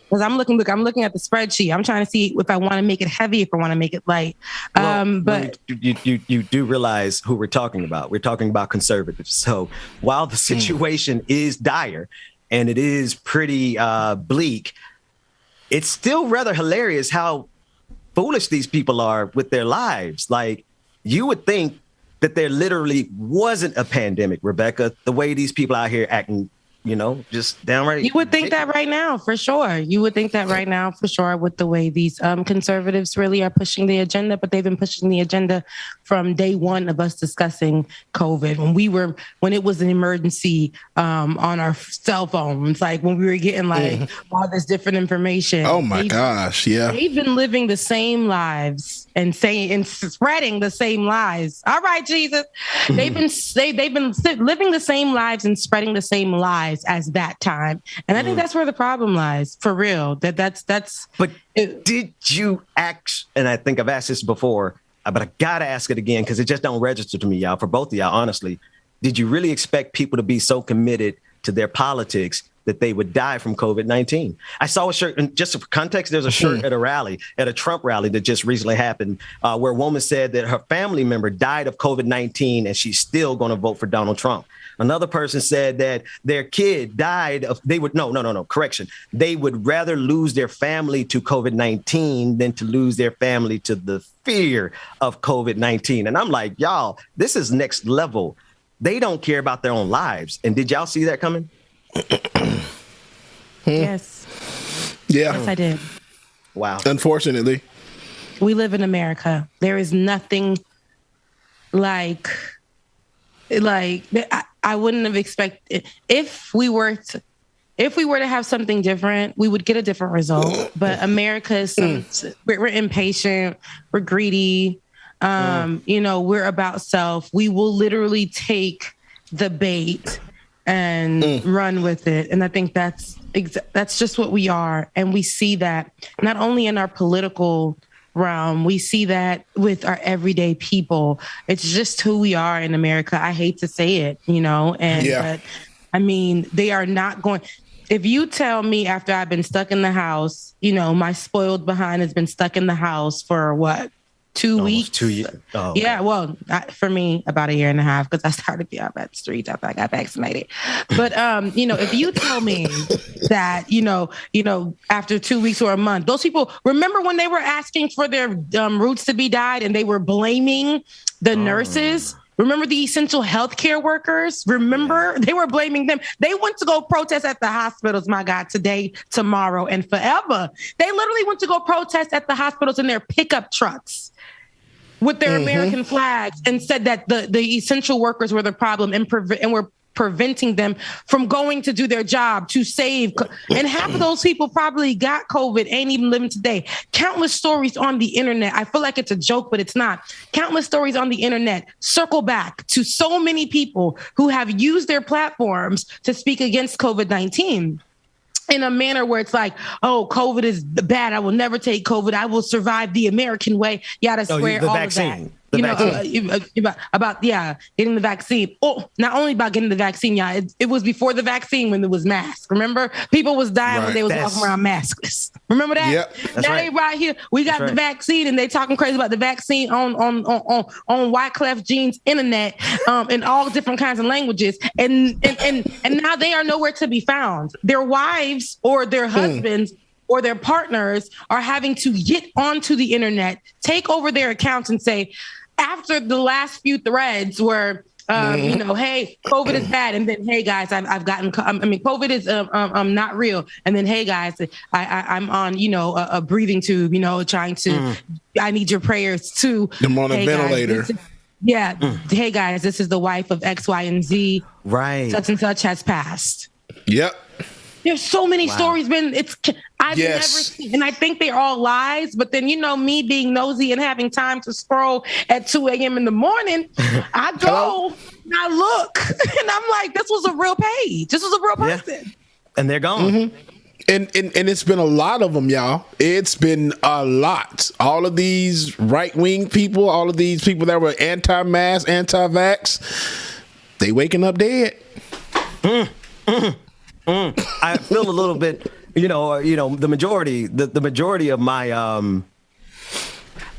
Because I'm looking at the spreadsheet. I'm trying to see if I want to make it heavy, if I want to make it light. But you do realize who we're talking about. We're talking about conservatives. So while the situation is dire and it is pretty bleak, it's still rather hilarious how foolish these people are with their lives. Like, you would think that there literally wasn't a pandemic, Rebecca, the way these people out here acting, just downright. You would think that right now, for sure. You would think that right now, for sure, with the way these conservatives really are pushing the agenda. But they've been pushing the agenda from day one of us discussing COVID. When it was an emergency on our cell phones, like when we were getting all this different information. Oh my gosh, yeah. They've been living the same lives and spreading the same lies. All right, Jesus. They've been living the same lives and spreading the same lies as that time. And I think that's where the problem lies, for real. That's But did you and I think I've asked this before, but I gotta ask it again because it just don't register to me, y'all, for both of y'all, honestly. Did you really expect people to be so committed to their politics that they would die from COVID-19? I saw a shirt, and just for context, there's a shirt at a Trump rally that just recently happened, where a woman said that her family member died of COVID-19 and she's still going to vote for Donald Trump. Another person said that their kid died of, they would rather lose their family to COVID-19 than to lose their family to the fear of COVID-19. And I'm like, y'all, this is next level. They don't care about their own lives. And did y'all see that coming? Yes. Yeah. Yes, I did. Wow. Unfortunately. We live in America. There is nothing like I wouldn't have expected. If we were to have something different, we would get a different result. But America is we're impatient, we're greedy. We're about self. We will literally take the bait and run with it. And I think that's just what we are. And we see that not only in our political realm, we see that with our everyday people. It's just who we are in America. I hate to say it, but I mean, they are not going. If you tell me after I've been stuck in the house, my spoiled behind has been stuck in the house for what? 2 weeks? 2 years. Oh, okay. Yeah, well, for me, about 1.5 years, because I started to be out at the streets after I got vaccinated. But, if you tell me that, after 2 weeks or a month, those people, remember when they were asking for their roots to be dyed and they were blaming the nurses? Remember the essential healthcare workers? Remember? They were blaming them. They went to go protest at the hospitals, my God, today, tomorrow, and forever. They literally went to go protest at the hospitals in their pickup trucks with their American flags and said that the essential workers were the problem and were preventing them from going to do their job to save. And half of those people probably got COVID, ain't even living today. Countless stories on the internet. I feel like it's a joke, but it's not. Countless stories on the internet circle back to so many people who have used their platforms to speak against COVID-19. In a manner where it's like, oh, COVID is bad. I will never take COVID. I will survive the American way. Yada square, all vaccine. Of that. About getting the vaccine. Oh, not only about getting the vaccine, y'all. It was before the vaccine when there was masks. Remember, people was dying when they was walking around maskless. Remember that? Yep. Now they right here. We got the vaccine, and they talking crazy about the vaccine on Wyclef Jean's internet, in all different kinds of languages, and now they are nowhere to be found. Their wives or their husbands or their partners are having to get onto the internet, take over their accounts and say, after the last few threads were, hey, COVID is bad. And then, hey, guys, I've gotten, COVID is not real. And then, hey, guys, I'm on, a breathing tube, trying to, I need your prayers too. I'm on a ventilator. Hey, guys, this is the wife of X, Y, and Z. Right. Such and such has passed. Yep. There's so many stories, I've never seen, and I think they're all lies, but then, me being nosy and having time to scroll at 2 a.m. in the morning, I go and I look and I'm like, this was a real page. This was a real person. And they're gone. Mm-hmm. And it's been a lot of them, y'all. It's been a lot. All of these right-wing people, all of these people that were anti-mask, anti-vax, they waking up dead. I feel a little bit, the majority of my,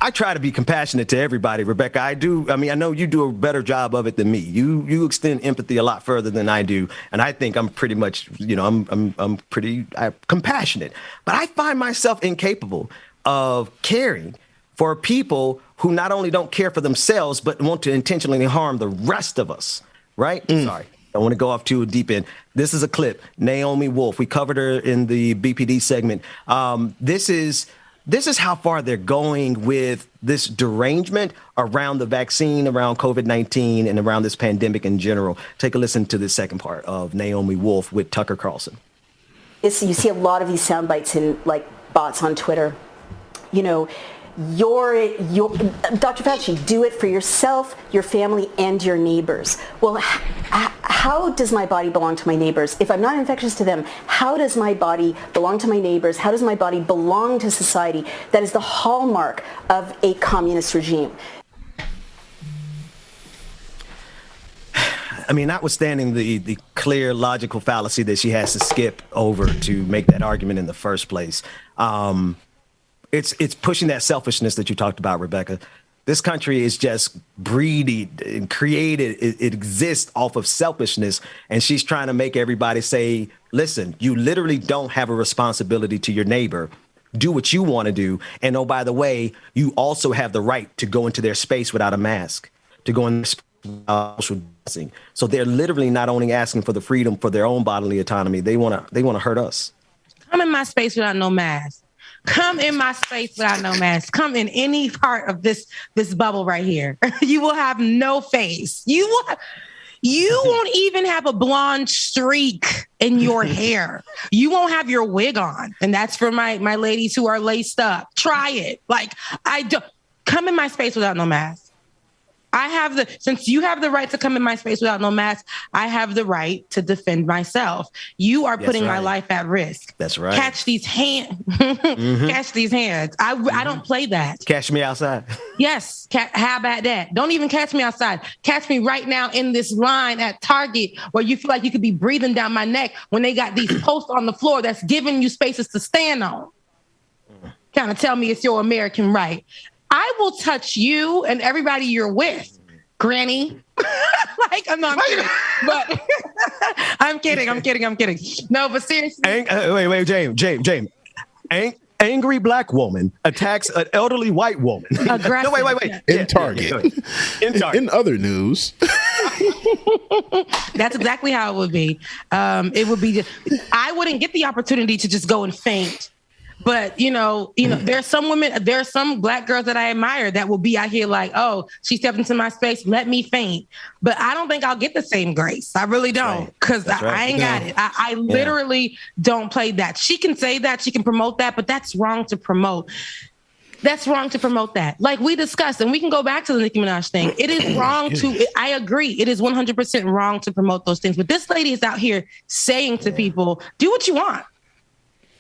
I try to be compassionate to everybody, Rebecca. I know you do a better job of it than me. You extend empathy a lot further than I do. And I think I'm pretty much, I'm pretty compassionate, but I find myself incapable of caring for people who not only don't care for themselves, but want to intentionally harm the rest of us. Right? Sorry. I want to go off too deep in. This is a clip. Naomi Wolf. We covered her in the BPD segment. This is how far they're going with this derangement around the vaccine, around COVID-19, and around this pandemic in general. Take a listen to the second part of Naomi Wolf with Tucker Carlson. You see a lot of these sound bites in bots on Twitter. Dr. Fauci, do it for yourself, your family, and your neighbors. Well, how does my body belong to my neighbors? If I'm not infectious to them, how does my body belong to my neighbors? How does my body belong to society? That is the hallmark of a communist regime. Notwithstanding the clear logical fallacy that she has to skip over to make that argument in the first place, it's pushing that selfishness that you talked about, Rebecca. This country is just breeded and created. It exists off of selfishness. And she's trying to make everybody say, listen, you literally don't have a responsibility to your neighbor. Do what you want to do. And oh, by the way, you also have the right to go into their space without a mask, to go in social distancing. So they're literally not only asking for the freedom for their own bodily autonomy. They want to hurt us. Come in my space without no mask. Come in my space without no mask. Come in any part of this bubble right here. You will have no face. You won't even have a blonde streak in your hair. You won't have your wig on. And that's for my ladies who are laced up. Try it. Come in my space without no mask. Since you have the right to come in my space without no mask, I have the right to defend myself. You are putting my life at risk. That's right. Catch these hands. Catch these hands. I don't play that. Catch me outside. Yes. How about that? Don't even catch me outside. Catch me right now in this line at Target where you feel like you could be breathing down my neck when they got these posts on the floor that's giving you spaces to stand on. Kind of tell me it's your American right. I will touch you and everybody you're with, Granny. I'm not kidding. But I'm kidding. No, but seriously. Wait, James. Angry black woman attacks an elderly white woman. Aggressive. No, wait. In Target. In other news. That's exactly how it would be. It would be I wouldn't get the opportunity to just go and faint. But, there's some black girls that I admire that will be out here like, oh, she stepped into my space. Let me faint. But I don't think I'll get the same grace. I really don't, because I ain't got it. I literally don't play that. She can say that. She can promote that. But that's wrong to promote. That's wrong to promote that. Like we discussed, and we can go back to the Nicki Minaj thing. It is wrong I agree. It is 100% wrong to promote those things. But this lady is out here saying to people, do what you want.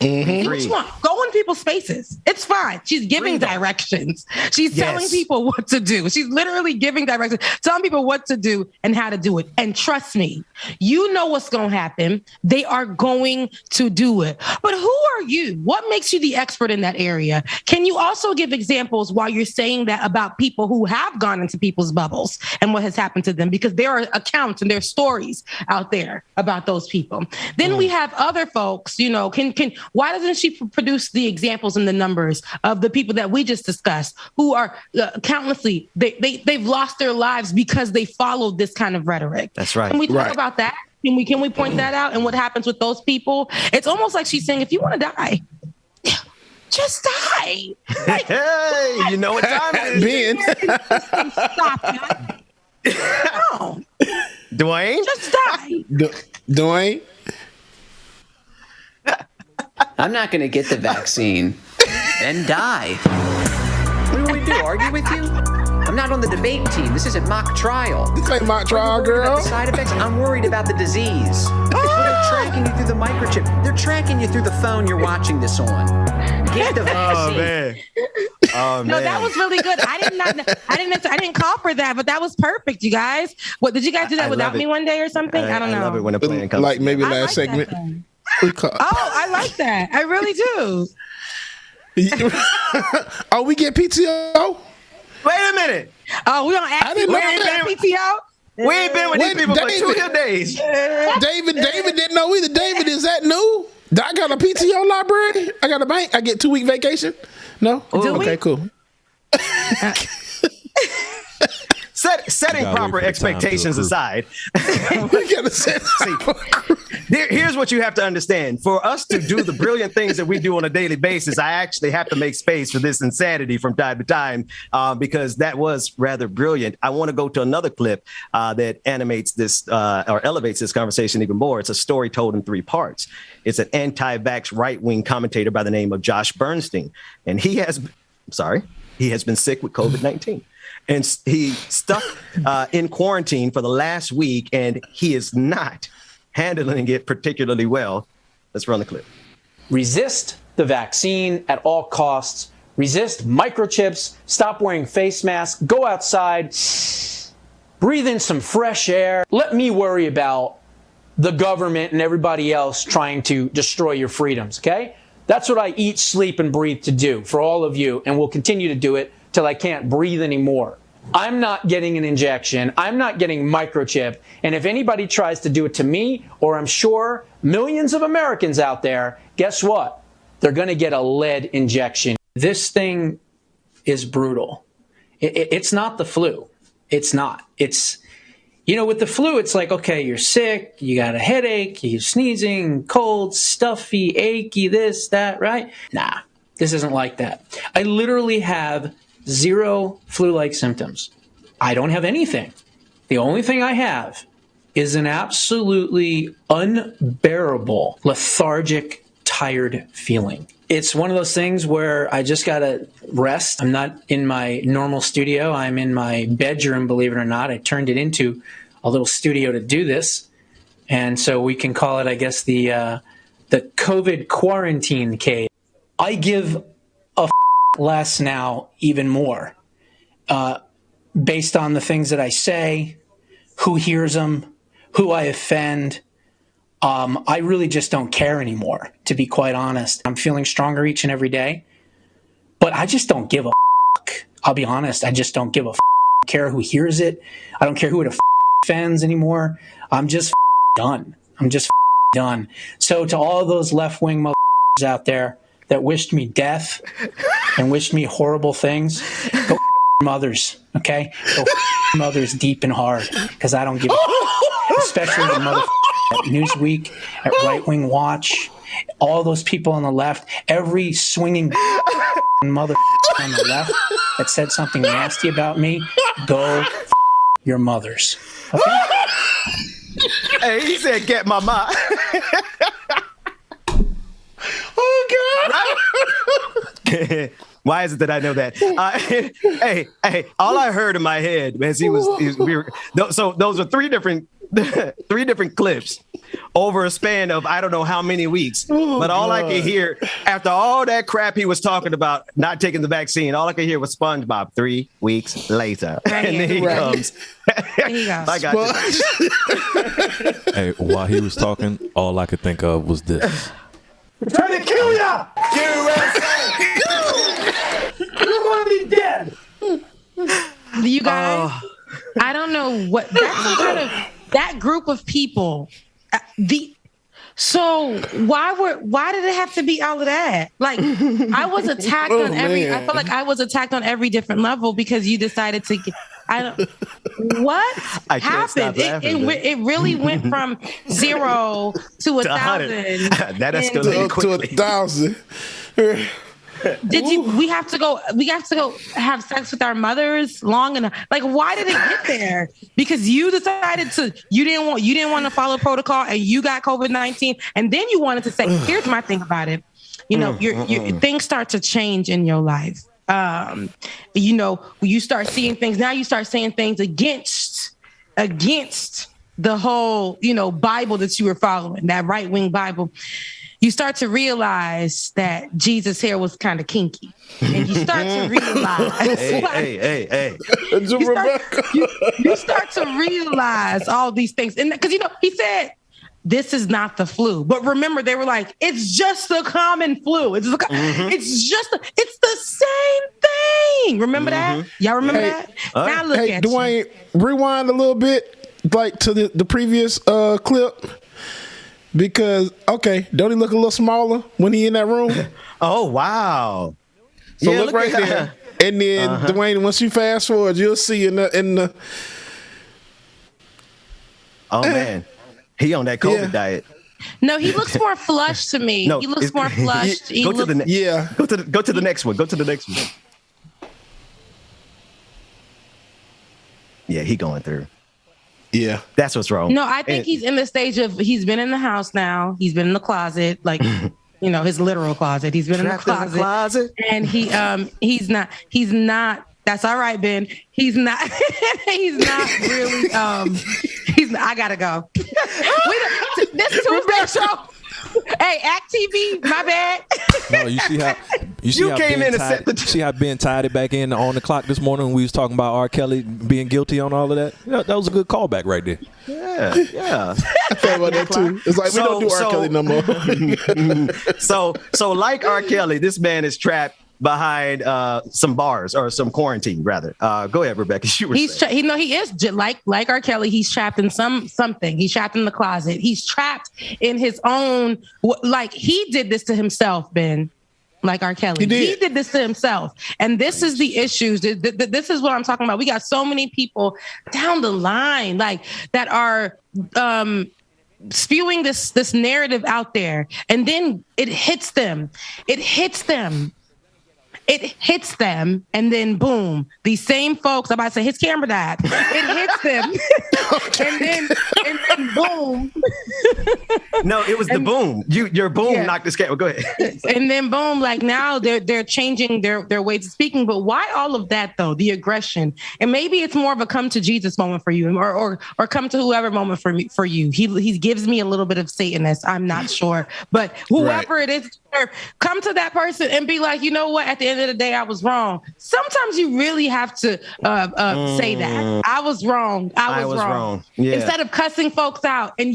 Mm-hmm. Do what you want. Go in people's spaces. It's fine. She's giving directions. She's telling people what to do. She's literally giving directions, telling people what to do and how to do it. And trust me, you know what's going to happen. They are going to do it. But who are you? What makes you the expert in that area? Can you also give examples while you're saying that about people who have gone into people's bubbles and what has happened to them? Because there are accounts and there are stories out there about those people. Then we have other folks, Why doesn't she produce the examples and the numbers of the people that we just discussed who are countlessly, they've lost their lives because they followed this kind of rhetoric? That's right. Can we talk about that? Can we point that out and what happens with those people? It's almost like she's saying, if you want to die, just die. Like, hey, you know what time it is. Ben. Stop that. No. Dwayne? Just die. Dwayne? I'm not going to get the vaccine, then die. What do we do? Argue with you? I'm not on the debate team. This isn't mock trial. This ain't mock trial, girl. About the side effects? I'm worried about the disease. They're tracking you through the microchip. They're tracking you through the phone you're watching this on. Get the vaccine. Oh, man. No, that was really good. I didn't call for that, but that was perfect, you guys. What did you guys do that without me one day or something? I don't know. I love it when a plan comes. Like maybe last segment. I like that. I really do. Oh, we get PTO? Wait a minute. Oh, we don't ask you PTO? We ain't been with these people for 2 days. David didn't know either. David, is that new? I got a PTO library. I got a bank. I get 2-week vacation. No? Okay, cool. Setting proper expectations aside, here's what you have to understand. For us to do the brilliant things that we do on a daily basis, I actually have to make space for this insanity from time to time because that was rather brilliant. I want to go to another clip that animates this or elevates this conversation even more. It's a story told in 3 parts. It's an anti-vax right-wing commentator by the name of Josh Bernstein, and he has been sick with COVID-19. And he stuck in quarantine for the last week, and he is not handling it particularly well. Let's run the clip. Resist the vaccine at all costs. Resist microchips. Stop wearing face masks. Go outside. Breathe in some fresh air. Let me worry about the government and everybody else trying to destroy your freedoms, okay? That's what I eat, sleep, and breathe to do for all of you, and will continue to do it till I can't breathe anymore. I'm not getting an injection. I'm not getting microchip. And if anybody tries to do it to me, or I'm sure millions of Americans out there, guess what? They're going to get a lead injection. This thing is brutal. It's not the flu. It's not. It's, with the flu, it's like, okay, you're sick, you got a headache, you're sneezing, cold, stuffy, achy, this, that, right? Nah, this isn't like that. I literally have 0 flu-like symptoms. I don't have anything. The only thing I have is an absolutely unbearable, lethargic, tired feeling. It's one of those things where I just gotta rest. I'm not in my normal studio. I'm in my bedroom, believe it or not. I turned it into a little studio to do this. And so we can call it, I guess, the COVID quarantine cave. I give a less now, even more, based on the things that I say, who hears them, who I offend. I really just don't care anymore, to be quite honest. I'm feeling stronger each and every day, but I just don't give a fuck. I'll be honest, I just don't give a fuck. I don't care who hears it. I don't care who it offends anymore. I'm just done. I'm just done. So to all those left-wing motherfuckers out there that wished me death and wished me horrible things, go mothers, okay? Go mothers deep and hard, because I don't give a especially the motherfuckers at Newsweek, at Right Wing Watch, all those people on the left, every swinging mother on the left that said something nasty about me, go your mothers, okay? Hey, he said, get my ma. Oh, God. Right? Why is it that I know that? Hey, all I heard in my head as so those are three different clips over a span of I don't know how many weeks. But all I could hear after all that crap he was talking about not taking the vaccine, all I could hear was SpongeBob 3 weeks later. Right, and then he comes. There you go. I got you. Hey, while he was talking, all I could think of was this. We're trying to kill ya! USA! You're gonna be dead! You guys, I don't know what that's some kind of that group of people. So why did it have to be all of that? Like I was attacked on every. I felt like I was attacked on every different level because you decided to. What happened? It really went from 0 to 1,000. That escalated quickly. To 1,000. We have to go have sex with our mothers long enough. Like, why did it get there? Because you decided you didn't want to follow protocol and you got COVID-19. And then you wanted to say, here's my thing about it. Your things start to change in your life. You start seeing things. Now you start saying things against the whole, Bible that you were following, that right-wing Bible. You start to realize that Jesus' hair was kind of kinky. And you start to realize. Hey. You start to realize all these things. And because, he said, this is not the flu. But remember, they were like, it's just the common flu. It's the same thing. Remember that? Y'all remember that? Now look at Dwayne, rewind a little bit, like to the previous clip. Because, don't he look a little smaller when he in that room? Oh, wow. So look right there. And then, Dwayne, once you fast forward, you'll see in the oh, man. He on that COVID diet. No, he looks more flushed to me. He looks more flushed. Go to the next one. Go to the next one. Yeah, he going through. Yeah, that's what's wrong. No, I think he's in the stage of he's been in the house now. He's been in the closet, like his literal closet. He's been in the closet, and he's not. That's all right, Ben. He's not. He's not really. I gotta go. This Tuesday show. Hey, Act TV, my bad. No, you see how see how Ben tied it back in on the clock this morning when we was talking about R. Kelly being guilty on all of that. That was a good callback right there. Yeah. I thought about that too. It's like we don't do R. Kelly no more. So like R. Kelly, this man is trapped behind some bars or some quarantine rather. Go ahead, Rebecca. He is like R. Kelly. He's trapped in something. He's trapped in the closet. He's trapped in his own. Like he did this to himself, Ben. Like R. Kelly, he did this to himself, and this is the issues. This is what I'm talking about. We got so many people down the line, like that are spewing this narrative out there, and then it hits them. It hits them, and then boom, these same folks. I'm about to say his camera died. It hits them, and then boom. No, it was the boom. Your boom knocked this camera. Go ahead. And then boom, like now they're changing their ways of speaking. But why all of that though? The aggression, and maybe it's more of a come to Jesus moment for you, or come to whoever moment for you. He gives me a little bit of Satanist. I'm not sure, but whoever it is, come to that person and be like, you know what? At the end of the day, I was wrong. Sometimes you really have to say that I was wrong. I was wrong. Yeah. Instead of cussing folks out, and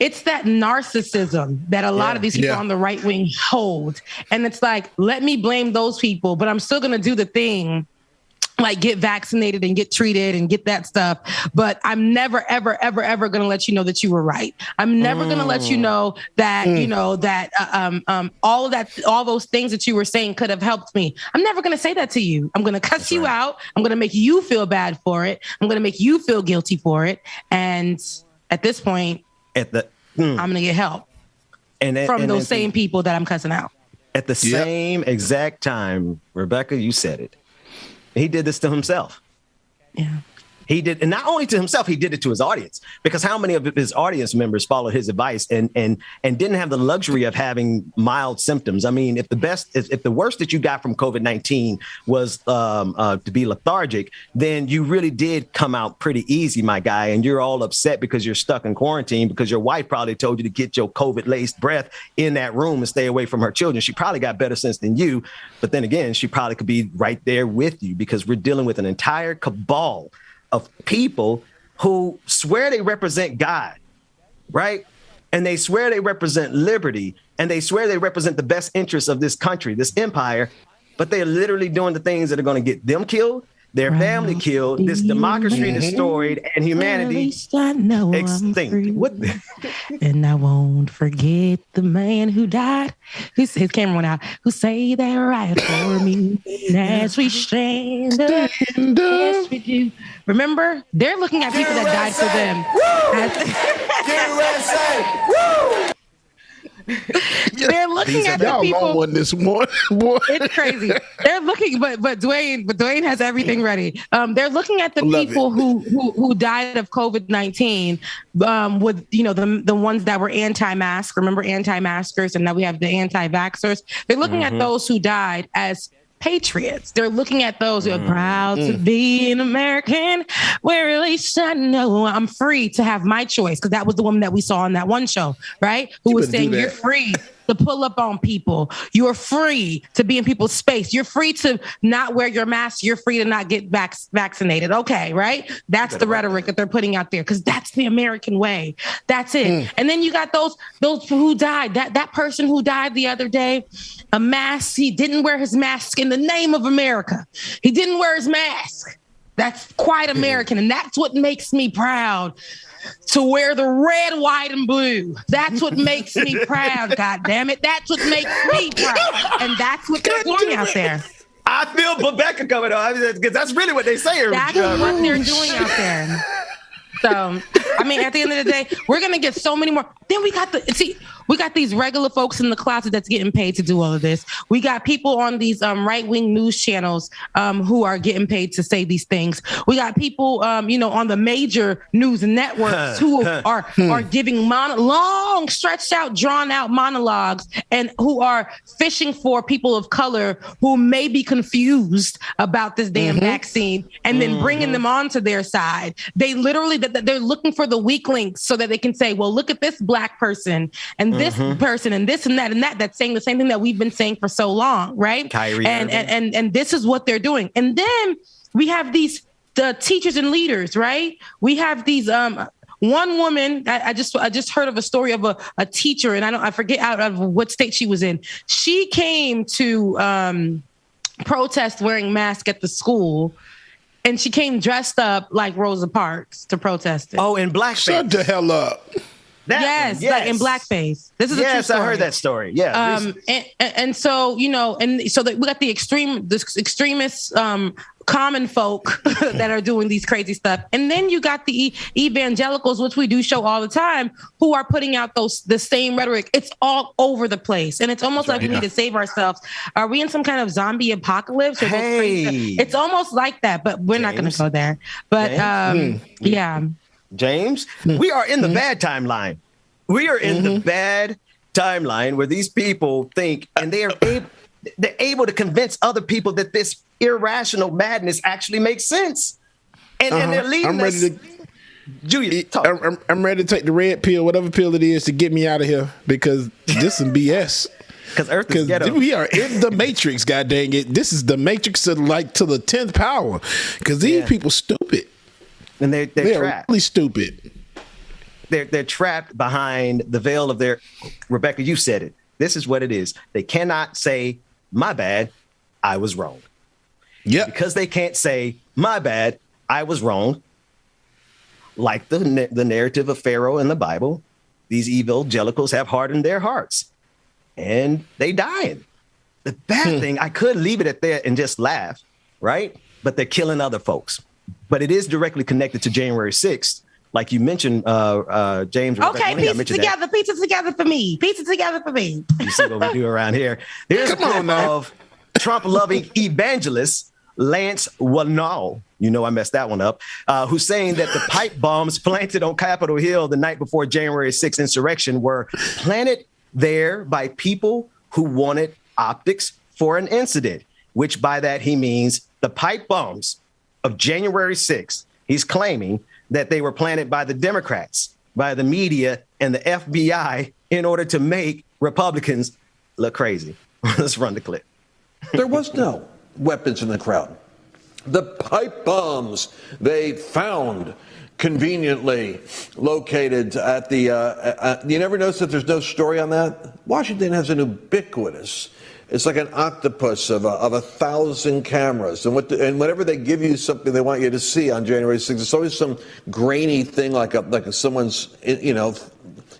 it's that narcissism that a lot of these people on the right wing hold, and it's like, let me blame those people, but I'm still gonna do the thing. Like get vaccinated and get treated and get that stuff. But I'm never, ever, ever, ever going to let you know that you were right. I'm never going to let you know that, all those things that you were saying could have helped me. I'm never going to say that to you. I'm going to cuss you out. I'm going to make you feel bad for it. I'm going to make you feel guilty for it. And at this point, I'm going to get help from those same people that I'm cussing out. At the same exact time, Rebecca, you said it. He did this to himself. Yeah. He did, and not only to himself, he did it to his audience. Because how many of his audience members followed his advice and didn't have the luxury of having mild symptoms? I mean, if the worst that you got from COVID-19 was to be lethargic, then you really did come out pretty easy, my guy. And you're all upset because you're stuck in quarantine because your wife probably told you to get your COVID-laced breath in that room and stay away from her children. She probably got better sense than you. But then again, she probably could be right there with you because we're dealing with an entire cabal of people who swear they represent God, right? And they swear they represent liberty, and they swear they represent the best interests of this country, this empire, but they're literally doing the things that are going to get them killed their family killed, this democracy destroyed, and humanity extinct. What? And I won't forget the man who died. His camera went out. Who say they're right for me as we stand up. Yes, we do. Remember, they're looking at people that died for them. They're looking at the people. Won this morning, boy. It's crazy. They're looking, but Dwayne has everything ready. They're looking at the people who died of COVID-19 with the ones that were anti-mask. Remember anti-maskers, and now we have the anti-vaxxers. They're looking at those who died as patriots. They're looking at those who are proud to be an American, where at least I know I'm free to have my choice. Because that was the woman that we saw on that one show, right? Who was saying you're free to pull up on people. You're free to be in people's space. You're free to not wear your mask. You're free to not get vaccinated. Okay, right? That's the rhetoric that they're putting out there because that's the American way. That's it. And then you got those who died. That person who died the other day, a mask. He didn't wear his mask in the name of America. He didn't wear his mask. That's quite American, and that's what makes me proud to wear the red, white, and blue. That's what makes me proud, God damn it. That's what makes me proud. And that's what they're doing out there. I feel Rebecca coming on because that's really what they say. That's what they're doing out there. So, I mean, at the end of the day, we're going to get so many more. Then we got these regular folks in the closet that's getting paid to do all of this. We got people on these right-wing news channels who are getting paid to say these things. We got people, on the major news networks who are giving long, stretched out, drawn out monologues and who are fishing for people of color who may be confused about this damn vaccine and then bringing them onto their side. They literally, they're looking for the weak links so that they can say, well, look at this black person and this person and this and that that's saying the same thing that we've been saying for so long, right? Kyrie and this is what they're doing. And then we have the teachers and leaders, right? We have these one woman. I just heard of a story of a teacher, and I forget out of what state she was in. She came to protest wearing masks at the school. And she came dressed up like Rosa Parks to protest it. Oh, in blackface. Shut the hell up. Yes, like in blackface. This is a true story. I heard that story. Yeah. And so, we got the extremists, common folk that are doing these crazy stuff. And then you got the evangelicals, which we do show all the time, who are putting out the same rhetoric. It's all over the place. And it's almost like we need to save ourselves. Are we in some kind of zombie apocalypse? Or it's almost like that, but we're not going to go there. But yeah. James, we are in the bad timeline. We are in the bad timeline where they're able to convince other people that this irrational madness actually makes sense. And they're leading us. Julia, talk. I'm ready to take the red pill, whatever pill it is, to get me out of here because this is BS. Because Earth is ghetto. We are in the Matrix, god dang it. This is the Matrix to the 10th power. Because these people stupid. And they're trapped. Really stupid. They're trapped behind the veil of their. Rebecca, you said it. This is what it is. They cannot say, "My bad, I was wrong." Yeah. Because they can't say, "My bad, I was wrong." Like the narrative of Pharaoh in the Bible, these evangelicals have hardened their hearts, and they dying. The bad thing, I could leave it at that and just laugh, right? But they're killing other folks. But it is directly connected to January 6th. Like you mentioned, James. Okay, pizza together for me. Pizza together for me. You see what we do around here. Here's a clip of Trump-loving evangelist Lance Wallnau. You know I messed that one up. Who's saying that the pipe bombs planted on Capitol Hill the night before January 6th insurrection were planted there by people who wanted optics for an incident, which by that he means the pipe bombs of January 6th. He's claiming that they were planted by the Democrats, by the media, and the FBI in order to make Republicans look crazy. Let's run the clip. There was no weapons in the crowd. The pipe bombs they found conveniently located at the, you never notice that there's no story on that? Washington has an ubiquitous It's like an octopus of 1,000 cameras, and whenever they give you something they want you to see on January 6th, it's always some grainy thing like someone's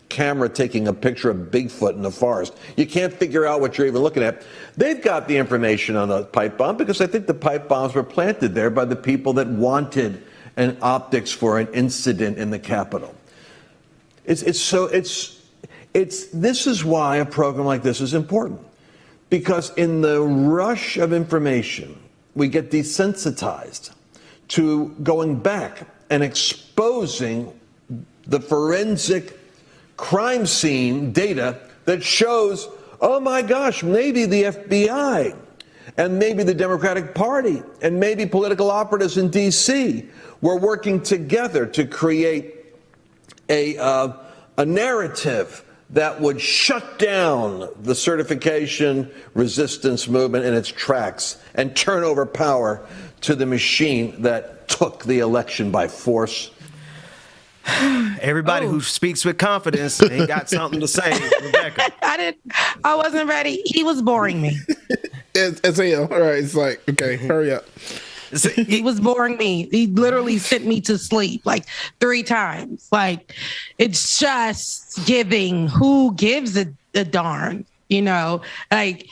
camera taking a picture of Bigfoot in the forest. You can't figure out what you're even looking at. They've got the information on the pipe bomb because I think the pipe bombs were planted there by the people that wanted an optics for an incident in the Capitol. This is why a program like this is important. Because in the rush of information, we get desensitized to going back and exposing the forensic crime scene data that shows, oh my gosh, maybe the FBI and maybe the Democratic Party and maybe political operatives in D.C. were working together to create a narrative that would shut down the certification resistance movement in its tracks and turn over power to the machine that took the election by force. Everybody who speaks with confidence ain't got something to say, Rebecca. I wasn't ready. He was boring me. It's him. All right. It's like, okay, hurry up. He was boring me. He literally sent me to sleep like 3 times. Like, it's just giving. Who gives a darn? Like,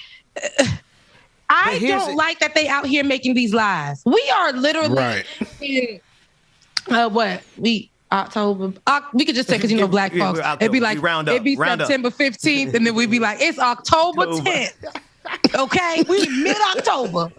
I don't like that they out here making these lies. We are literally in October. We could just say because black folks. It'd be like it'd be September 15th, and then we'd be like, it's October 10th. Okay, we mid-October.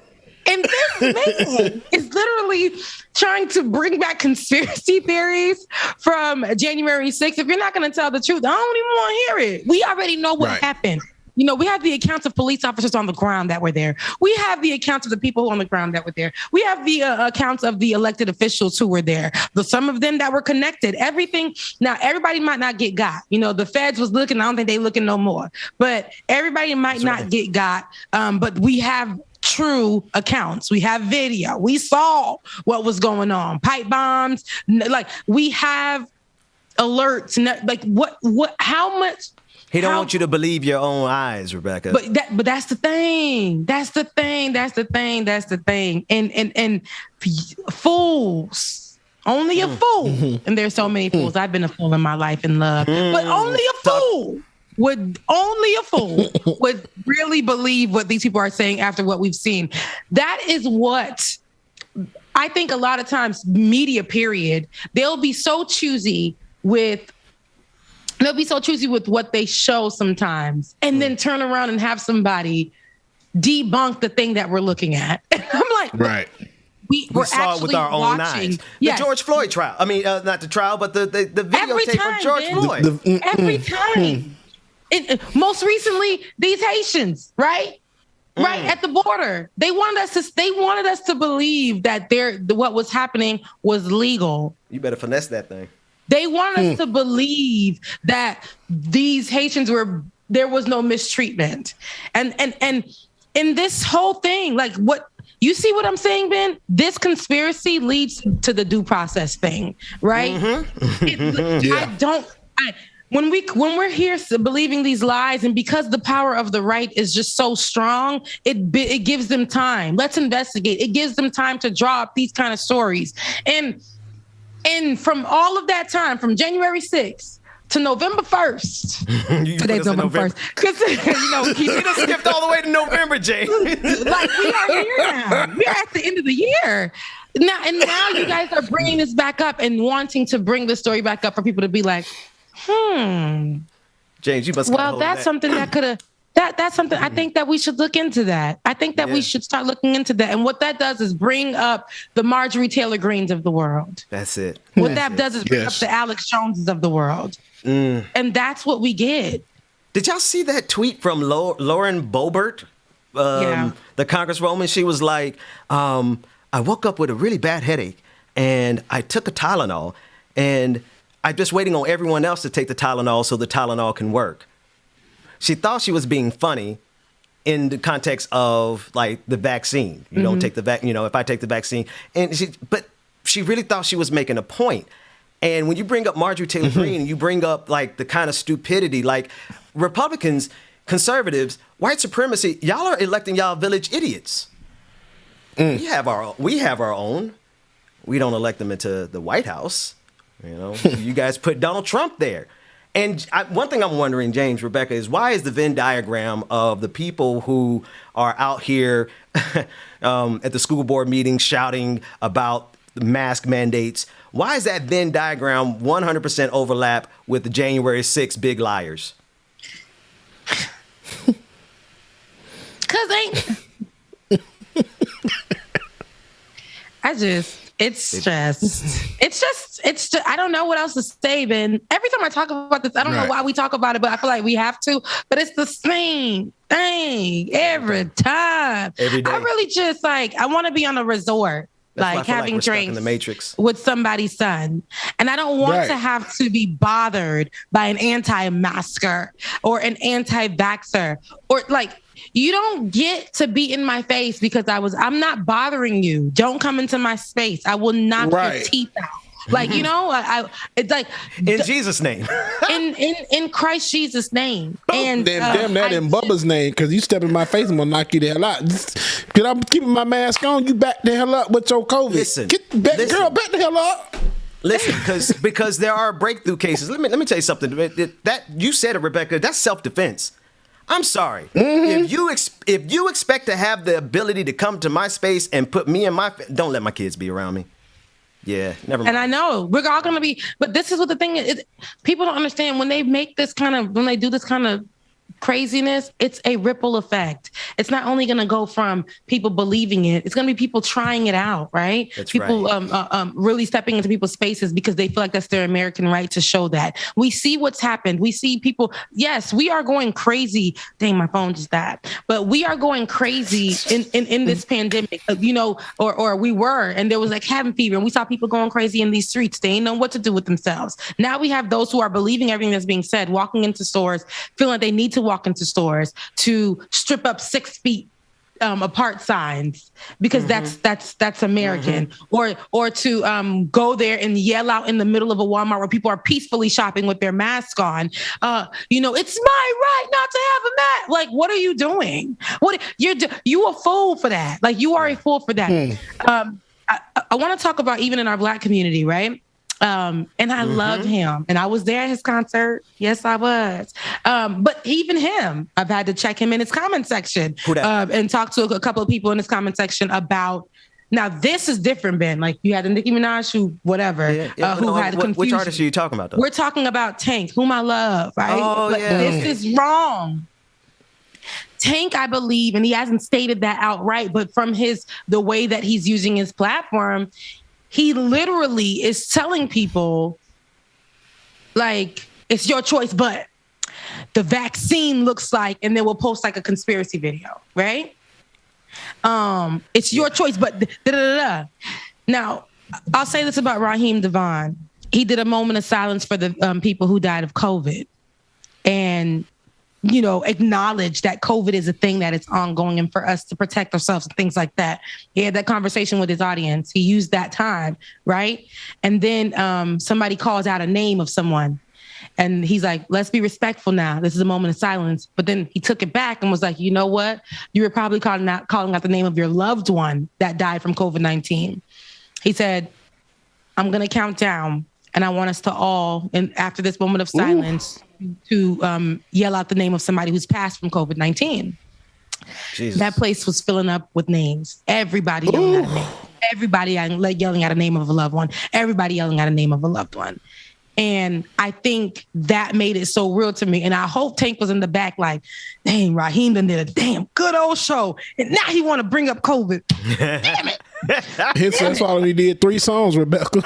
And this man is literally trying to bring back conspiracy theories from January 6th. If you're not going to tell the truth, I don't even want to hear it. We already know what happened. We have the accounts of police officers on the ground that were there. We have the accounts of the people on the ground that were there. We have the accounts of the elected officials who were there. Some of them that were connected. Everything. Now, everybody might not get got. The feds was looking. I don't think they looking no more. But everybody might not get got. But we have true accounts. We have video. We saw what was going on. Pipe bombs. Like, we have alerts. Like, how much? He don't want you to believe your own eyes, Rebecca. But that's the thing. That's the thing. And fools. Only a fool. And there's so many fools. I've been a fool in my life in love. But only a fool would really believe what these people are saying after what we've seen. That is what I think a lot of times media, period, they'll be so choosy with what they show sometimes, and then turn around and have somebody debunk the thing that we're looking at. And I'm like, right. We saw it with our own eyes. Yes. The George Floyd trial. I mean, not the trial, but the videotape of George Floyd. Every time. Most recently, these Haitians, right? Right at the border. They wanted us to believe that what was happening was legal. You better finesse that thing. They want us to believe that these Haitians there was no mistreatment. And in this whole thing, like, what you see what I'm saying, Ben? This conspiracy leads to the due process thing, right? When we're here believing these lies, and because the power of the right is just so strong, it gives them time. Let's investigate. It gives them time to draw up these kind of stories. And from all of that time, from January 6th to November 1st, today's November 1st. Because, he just skipped all the way to November, Jay. Like, we are here now. We're at the end of the year. Now you guys are bringing this back up and wanting to bring the story back up for people to be like, James, you must. Well, that's something that could have. That's something I think that we should look into that. I think that we should start looking into that. And what that does is bring up the Marjorie Taylor Greens of the world. That's it. What that does is bring up the Alex Joneses of the world. And that's what we get. Did y'all see that tweet from Lauren Boebert, the Congresswoman? She was like, I woke up with a really bad headache and I took a Tylenol and I'm just waiting on everyone else to take the Tylenol so the Tylenol can work. She thought she was being funny in the context of, like, the vaccine. You don't take the if I take the vaccine. But she really thought she was making a point. And when you bring up Marjorie Taylor Greene, you bring up, like, the kind of stupidity, like, Republicans, conservatives white supremacy, y'all are electing y'all village idiots. We have our own. We don't elect them into the White House. You know, you guys put Donald Trump there. And one thing I'm wondering, James, Rebecca, is why is the Venn diagram of the people who are out here at the school board meeting shouting about the mask mandates, why is that Venn diagram 100% overlap with the January 6 big liars? Because I don't know what else to say, Ben. Every time I talk about this, I don't know why we talk about it, but I feel like we have to. But it's the same thing every time. Every day. I really just I want to be on a resort. Like having drinks in the Matrix with somebody's son. And I don't want to have to be bothered by an anti-masker or an anti-vaxxer or you don't get to be in my face because I'm not bothering you. Don't come into my space. I will knock your teeth out. It's like in Jesus' name, in Christ Jesus' name, and damn that in Bubba's name, because you step in my face, I'm gonna knock you the hell out. Because I'm keeping my mask on, you back the hell up with your COVID. Listen, girl, back the hell up. Listen, because there are breakthrough cases. Let me tell you something. That you said it, Rebecca. That's self-defense. I'm sorry. If you expect to have the ability to come to my space and put me in don't let my kids be around me. Yeah, never mind. And I know we're all going to be, but this is what the thing is. People don't understand when they do this kind of craziness, it's a ripple effect. It's not only going to go from people believing it, it's going to be people trying it out, right? That's people right. Really stepping into people's spaces because they feel like that's their American right to show that. We see what's happened. We see people, yes, we are going crazy. Dang, my phone just died. But we are going crazy in this pandemic, or we were, and there was cabin fever, and we saw people going crazy in these streets. They didn't know what to do with themselves. Now we have those who are believing everything that's being said, walking into stores, feeling like they need to walk into stores to strip up 6 feet apart signs because that's American, or to go there and yell out in the middle of a Walmart where people are peacefully shopping with their mask on. It's my right not to have a mask. What are you doing? You a fool for that. You are a fool for that. I want to talk about even in our Black community, right? And I love him. And I was there at his concert. Yes, I was. But even him, I've had to check him in his comment section and talk to a couple of people in his comment section about. Now, this is different, Ben. You had the Nicki Minaj who had confusion. Which artist are you talking about, though? We're talking about Tank, whom I love, right? Oh, yeah. This is wrong. Tank, I believe, and he hasn't stated that outright, but from the way that he's using his platform, he literally is telling people, it's your choice, but the vaccine looks like, and then we'll post a conspiracy video, right? It's your choice, but da-da-da-da. Now, I'll say this about Raheem Devon. He did a moment of silence for the people who died of COVID. And acknowledge that COVID is a thing that is ongoing and for us to protect ourselves and things like that. He had that conversation with his audience. He used that time, right? And then somebody calls out a name of someone and he's like, let's be respectful now. This is a moment of silence. But then he took it back and was like, you know what? You were probably calling out the name of your loved one that died from COVID-19. He said, I'm going to count down and I want us to all, and after this moment of silence, to yell out the name of somebody who's passed from COVID-19. Jesus. That place was filling up with names. Everybody yelling out a name. Everybody yelling out a name of a loved one. Everybody yelling out a name of a loved one. And I think that made it so real to me. And I hope Tank was in the back dang, Raheem done did a damn good old show. And now he want to bring up COVID. Damn it. That's why he did 3 songs, Rebecca.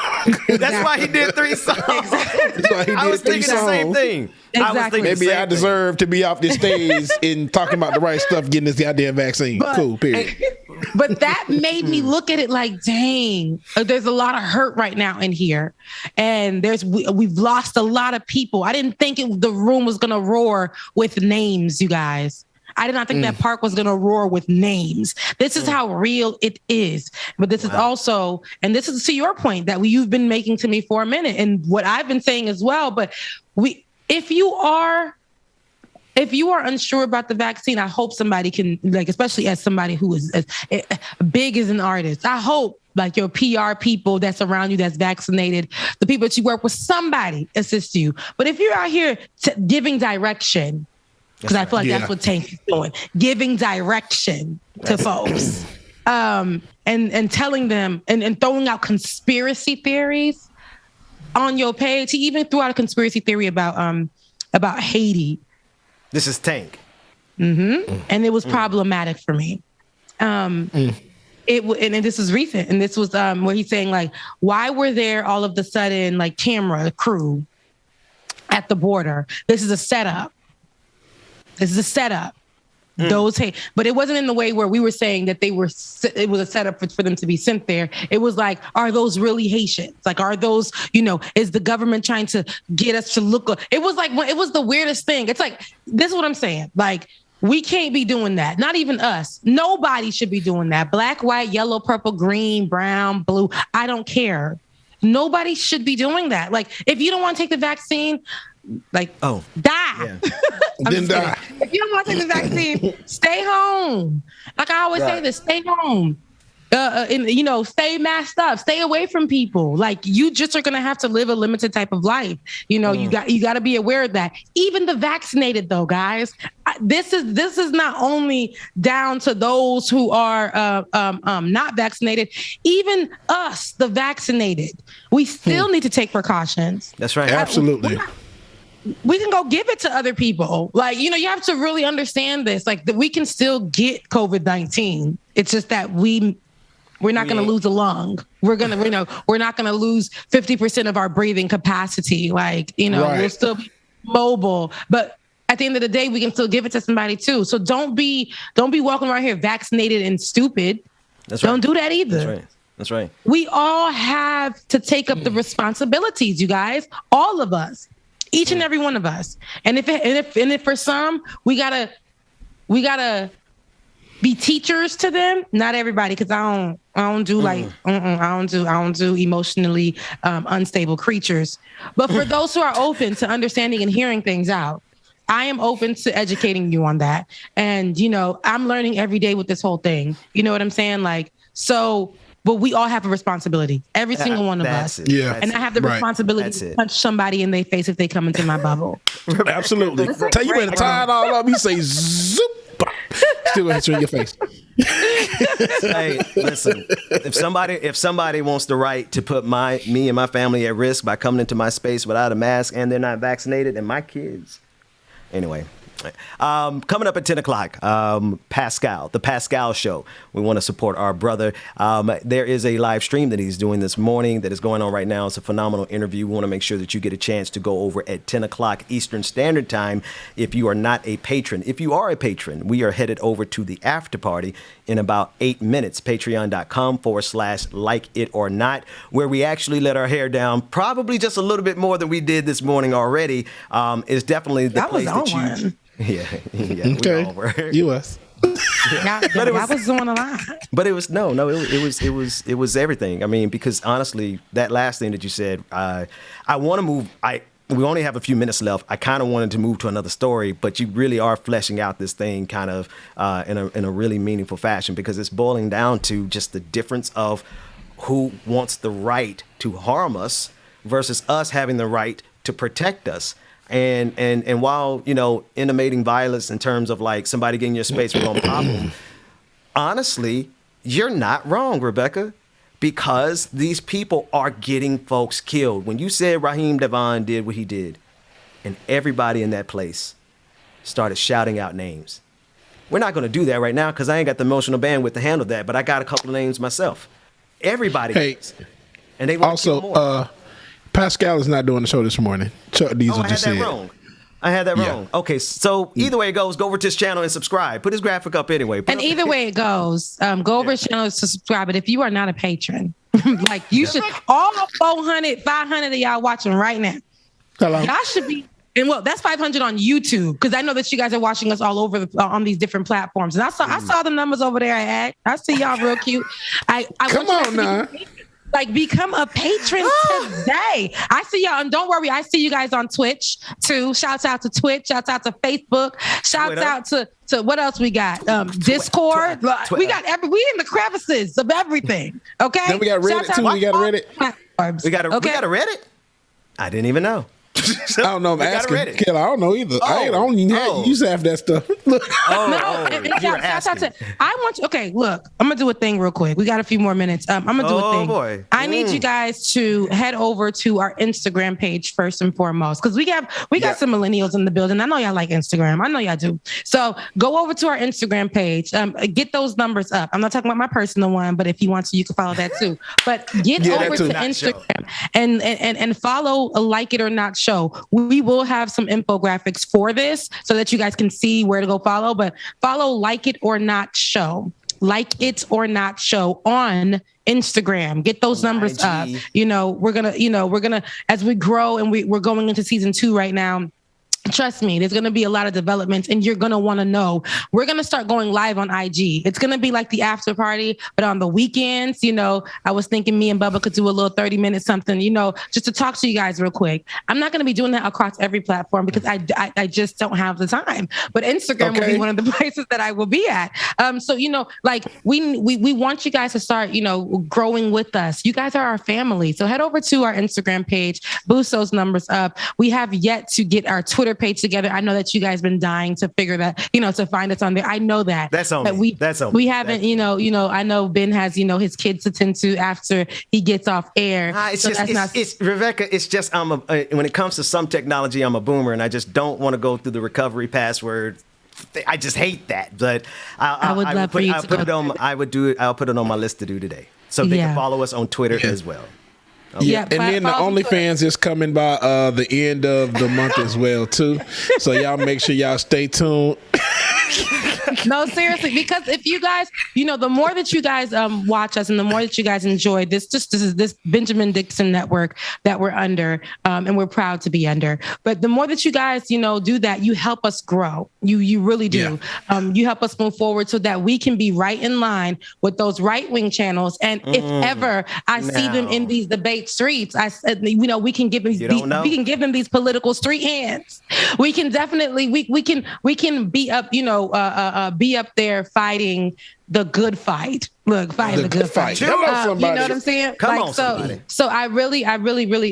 That's why he did 3 songs. Exactly. I was thinking the same thing. Exactly. Maybe I deserve to be off the stage and talking about the right stuff, getting this goddamn vaccine. Cool, period. But that made me look at it dang, there's a lot of hurt right now in here. And we've lost a lot of people. I didn't think the room was going to roar with names, you guys. I did not think that park was going to roar with names. This is how real it is. But this is also, and this is to your point that you've been making to me for a minute and what I've been saying as well. But if you are if you are unsure about the vaccine, I hope somebody can, like, especially as somebody who is as big as an artist, I hope like your PR people that's around you that's vaccinated, the people that you work with, somebody assist you. But if you're out here giving direction, because I feel like that's what Tank is doing, giving direction to folks, and telling them and throwing out conspiracy theories on your page. He even threw out a conspiracy theory about Haiti. This is Tank. And it was problematic for me. And this was recent, and this was where he's saying, like, why were there all of the sudden like camera crew at the border? This is a setup. But it wasn't in the way where we were saying that it was a setup for them to be sent there. It was like, are those really Haitians? Like, are those, is the government trying to get us to look? It was like, it was the weirdest thing. It's like, this is what I'm saying. Like, we can't be doing that. Not even us. Nobody should be doing that. Black, white, yellow, purple, green, brown, blue. I don't care. Nobody should be doing that. Like, if you don't want to take the vaccine, die. Yeah. Then die. If you don't want to take the vaccine, stay home. Like I always say this, stay home. Stay masked up, stay away from people. Like, you just are gonna have to live a limited type of life. You got to be aware of that. Even the vaccinated, though, guys, this is not only down to those who are not vaccinated. Even us, the vaccinated, we still need to take precautions. That's right. Absolutely. We can go give it to other people. Like, you have to really understand this. Like, that we can still get COVID-19. It's just that we're not going to lose a lung. We're not going to lose 50% of our breathing capacity. Like, we'll still be mobile, but at the end of the day, we can still give it to somebody too. So don't be walking around here vaccinated and stupid. Don't do that either. That's right. We all have to take up the responsibilities, you guys, all of us, each and every one of us. And if for some, we gotta be teachers to them. Not everybody, because I don't do emotionally unstable creatures. But for those who are open to understanding and hearing things out, I am open to educating you on that. And I'm learning every day with this whole thing. You know what I'm saying? Like, so, but we all have a responsibility. Every single one of us. Yeah. And I have the responsibility to punch somebody in their face if they come into my bubble. Absolutely. Tell you better tie it all up. You say zoop. Still answer in your face. Hey, listen. If somebody wants the right to put me and my family at risk by coming into my space without a mask and they're not vaccinated, and my kids. Anyway. Coming up at 10 o'clock, Pascal, the Pascal Show. We want to support our brother. There is a live stream that he's doing this morning that is going on right now. It's a phenomenal interview. We want to make sure that you get a chance to go over at 10 o'clock Eastern Standard Time if you are not a patron. If you are a patron, we are headed over to the after party in about 8 minutes. Patreon.com/like it or not, where we actually let our hair down probably just a little bit more than we did this morning already. Is definitely the place that you... Yeah. Okay. U.S. I was doing a lot. But it was it was everything. I mean, because honestly, that last thing that you said, I want to move. We only have a few minutes left. I kind of wanted to move to another story, but you really are fleshing out this thing kind of in a really meaningful fashion, because it's boiling down to just the difference of who wants the right to harm us versus us having the right to protect us. And while, intimating violence in terms of like somebody getting your space, we're going to pop them. Honestly, you're not wrong, Rebecca, because these people are getting folks killed. When you said Raheem Devon did what he did, and everybody in that place started shouting out names. We're not going to do that right now because I ain't got the emotional bandwidth to handle that, but I got a couple of names myself. Everybody does. And they want to kill more. Pascal is not doing the show this morning. Chuck Diesel just said. I had that wrong. Okay, so either way it goes, go over to his channel and subscribe. Put his graphic up anyway. Either way it goes, go over his channel to subscribe. But if you are not a patron, like you should, all 400, 500 of y'all watching right now, y'all should be. And well, that's 500 on YouTube, because I know that you guys are watching us all over on these different platforms. And I saw the numbers over there. I see y'all real cute. Come on now. Like, become a patron today. I see y'all, and don't worry, I see you guys on Twitch too. Shouts out to Twitch. Shouts out to Facebook. Shouts out to what else we got? Discord. We got we in the crevices of everything. Okay. Then we got Reddit too. We got Reddit. We got a Reddit. I didn't even know. I don't know. I'm asking. Kill, I don't know either. I don't even use half that stuff. I want you. Okay, look, I'm gonna do a thing real quick. We got a few more minutes. I'm gonna do a thing. Boy. I need you guys to head over to our Instagram page first and foremost, because we got some millennials in the building. I know y'all like Instagram. I know y'all do. So go over to our Instagram page. Get those numbers up. I'm not talking about my personal one, but if you want to, you can follow that too. But get over to Instagram and follow a Like It or Not show. We will have some infographics for this so that you guys can see where to go follow, but follow Like It or Not show. Like It or Not show on Instagram. Get those numbers up. We're gonna as we grow, and we're going into season 2 right now. Trust me, there's going to be a lot of developments, and you're going to want to know. We're going to start going live on IG. It's going to be like the after party, but on the weekends, I was thinking me and Bubba could do a little 30-minute something, just to talk to you guys real quick. I'm not going to be doing that across every platform because I just don't have the time. But Instagram will be one of the places that I will be at. So we want you guys to start, growing with us. You guys are our family. So head over to our Instagram page, boost those numbers up. We have yet to get our Twitter page together. I know that you guys been dying to figure that, to find us on there. I know that. That's on me. We haven't, I know Ben has, his kids to tend to after he gets off air. Rebecca, it's just, when it comes to some technology, I'm a boomer, and I just don't want to go through the recovery password. I just hate that. But I would love for you to put it on. I'll put it on my list to do today. So they can follow us on Twitter as well. Okay. Yeah, and then the OnlyFans is coming by the end of the month as well too. So y'all make sure y'all stay tuned. No, seriously, because if you guys, the more that you guys watch us and the more that you guys enjoy this is this Benjamin Dixon network that we're under, and we're proud to be under. But the more that you guys, do that, you help us grow. You really do. Yeah. You help us move forward so that we can be right in line with those right-wing channels. And if ever I see them in these debate streets, we can give them we can give them these political street hands. We can definitely we can be up, be up there fighting the good fight. Look, fighting the good fight. You know what I'm saying? So I really,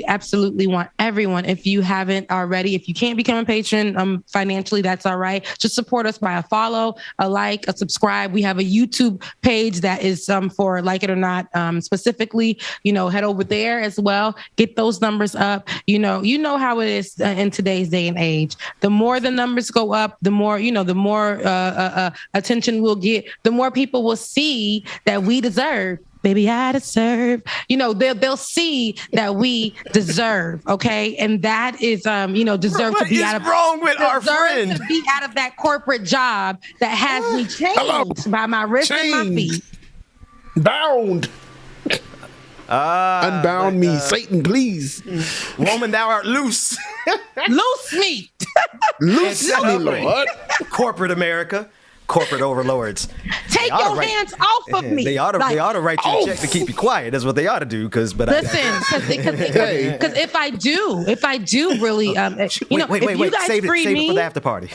absolutely want everyone, if you haven't already, if you can't become a patron financially, that's all right. Just support us by a follow, a like, a subscribe. We have a YouTube page that is for Like It or Not specifically. Head over there as well. Get those numbers up. You know how it is in today's day and age. The more the numbers go up, the more attention we'll get. The more people will see that we deserve. Baby, I deserve. They'll see that we deserve. Okay, and that is deserve to be out of. Wrong with our friend? To be out of that corporate job that has me chained by my wrist and my feet. Bound. Unbound me, Satan, please. Woman, thou art loose. Loose me. Loose me, Lord. Corporate America. Corporate overlords. Take your hands off of me. They ought to write you a check to keep you quiet. That's what they ought to do. Because if I do really, wait. You guys save free it me for the after party.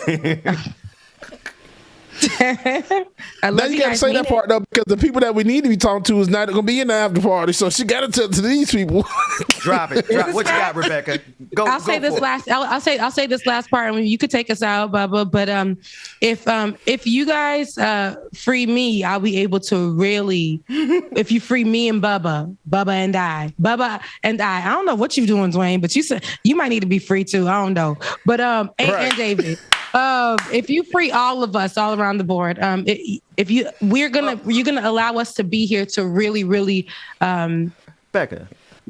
Now you gotta say that part though, because the people that we need to be talking to is not gonna be in the after party. So she gotta tell to these people. Drop it. What you got, Rebecca? I'll say this last part, and you could take us out, Bubba. But if you guys free me, I'll be able to really. If you free me and Bubba and I, I don't know what you're doing, Dwayne, but you said you might need to be free too. I don't know, but and David. If you free all of us all around the board, you're gonna allow us to be here to really, really, Becca.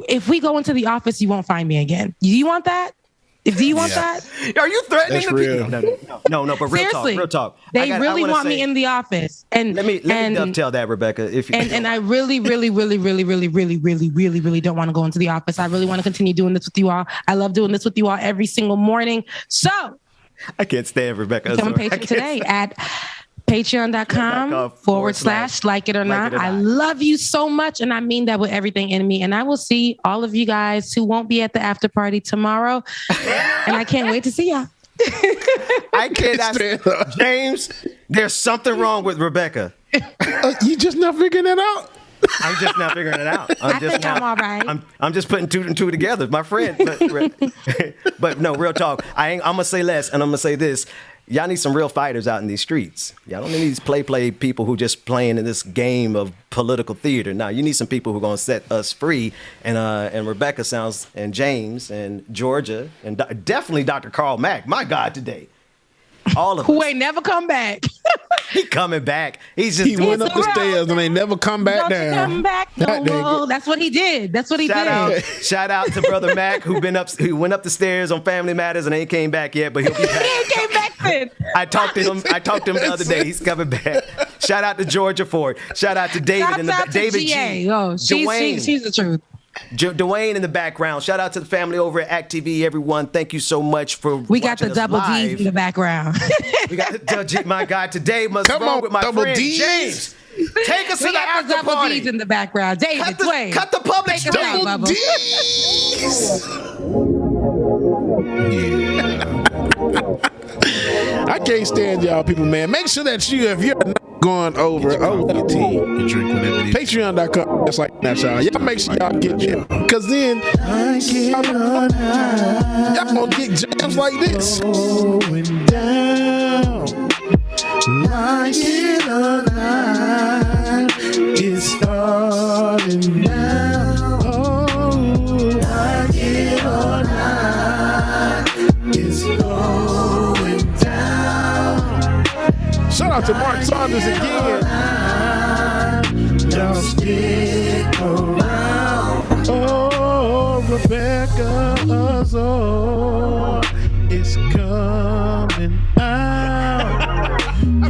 If we go into the office, you won't find me again. Do you want that? Do you want that? Are you threatening the people? No, but real talk. They really want me in the office. And let me dovetail that, Rebecca. And I really don't want to go into the office. I really want to continue doing this with you all. I love doing this with you all every single morning. So I can't stand Rebecca. Become a patron today at Patreon.com/like it or not. I love you so much. And I mean that with everything in me. And I will see all of you guys who won't be at the after party tomorrow. And I can't wait to see y'all. I cannot. James, there's something wrong with Rebecca. You just not figuring that out? I'm just not figuring it out. I'm all right. I'm just putting two and two together, my friend. But no, real talk. I'm gonna say less, and I'm gonna say this. Y'all need some real fighters out in these streets. Y'all don't need these play people who just playing in this game of political theater. Now, you need some people who are gonna set us free. And Rebecca sounds, and James, and Georgia, and definitely Dr. Carl Mack. My God, today. All of who us. ain't never come back. He coming back. He went up the stairs and ain't never come back down. Come back no more. That's what he did. Shout out to Brother Mac who went up the stairs on Family Matters and ain't came back yet, but he'll be back. He ain't came back then. I talked to him the other day. He's coming back. Shout out to Georgia Ford. Shout out to David David GA. G. Oh, she's the truth. Dwayne in the background. Shout out to the family over at Act TV, everyone. Thank you so much for We got the double live. D's in the background. We got the my God, today must roll with my friend D's. James. Take us to the after double party. D's in the background. David, Dwayne. Cut the public Take us out, double Bubba. I can't stand y'all people, man. Make sure that if you're not going over OTT, Patreon.com, just like that, y'all. Y'all make sure y'all get there. Because then, y'all gonna get jams like this. Going down, like it or not, it's starting now. Oh, like it or not, it's going down. Shout out to Mark Saunders again. Y'all stick around. Oh, Rebecca Azor is coming out.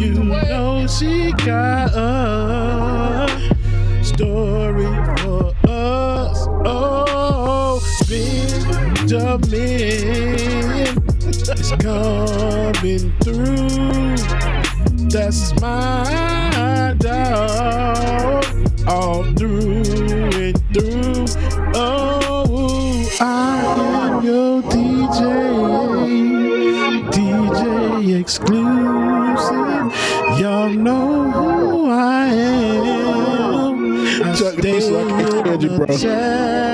You know she got a story for us. Oh, Benjamin is coming through. That's my dog, all through and through. Oh, I am your DJ exclusive. Y'all know who I am. I stay in the chat.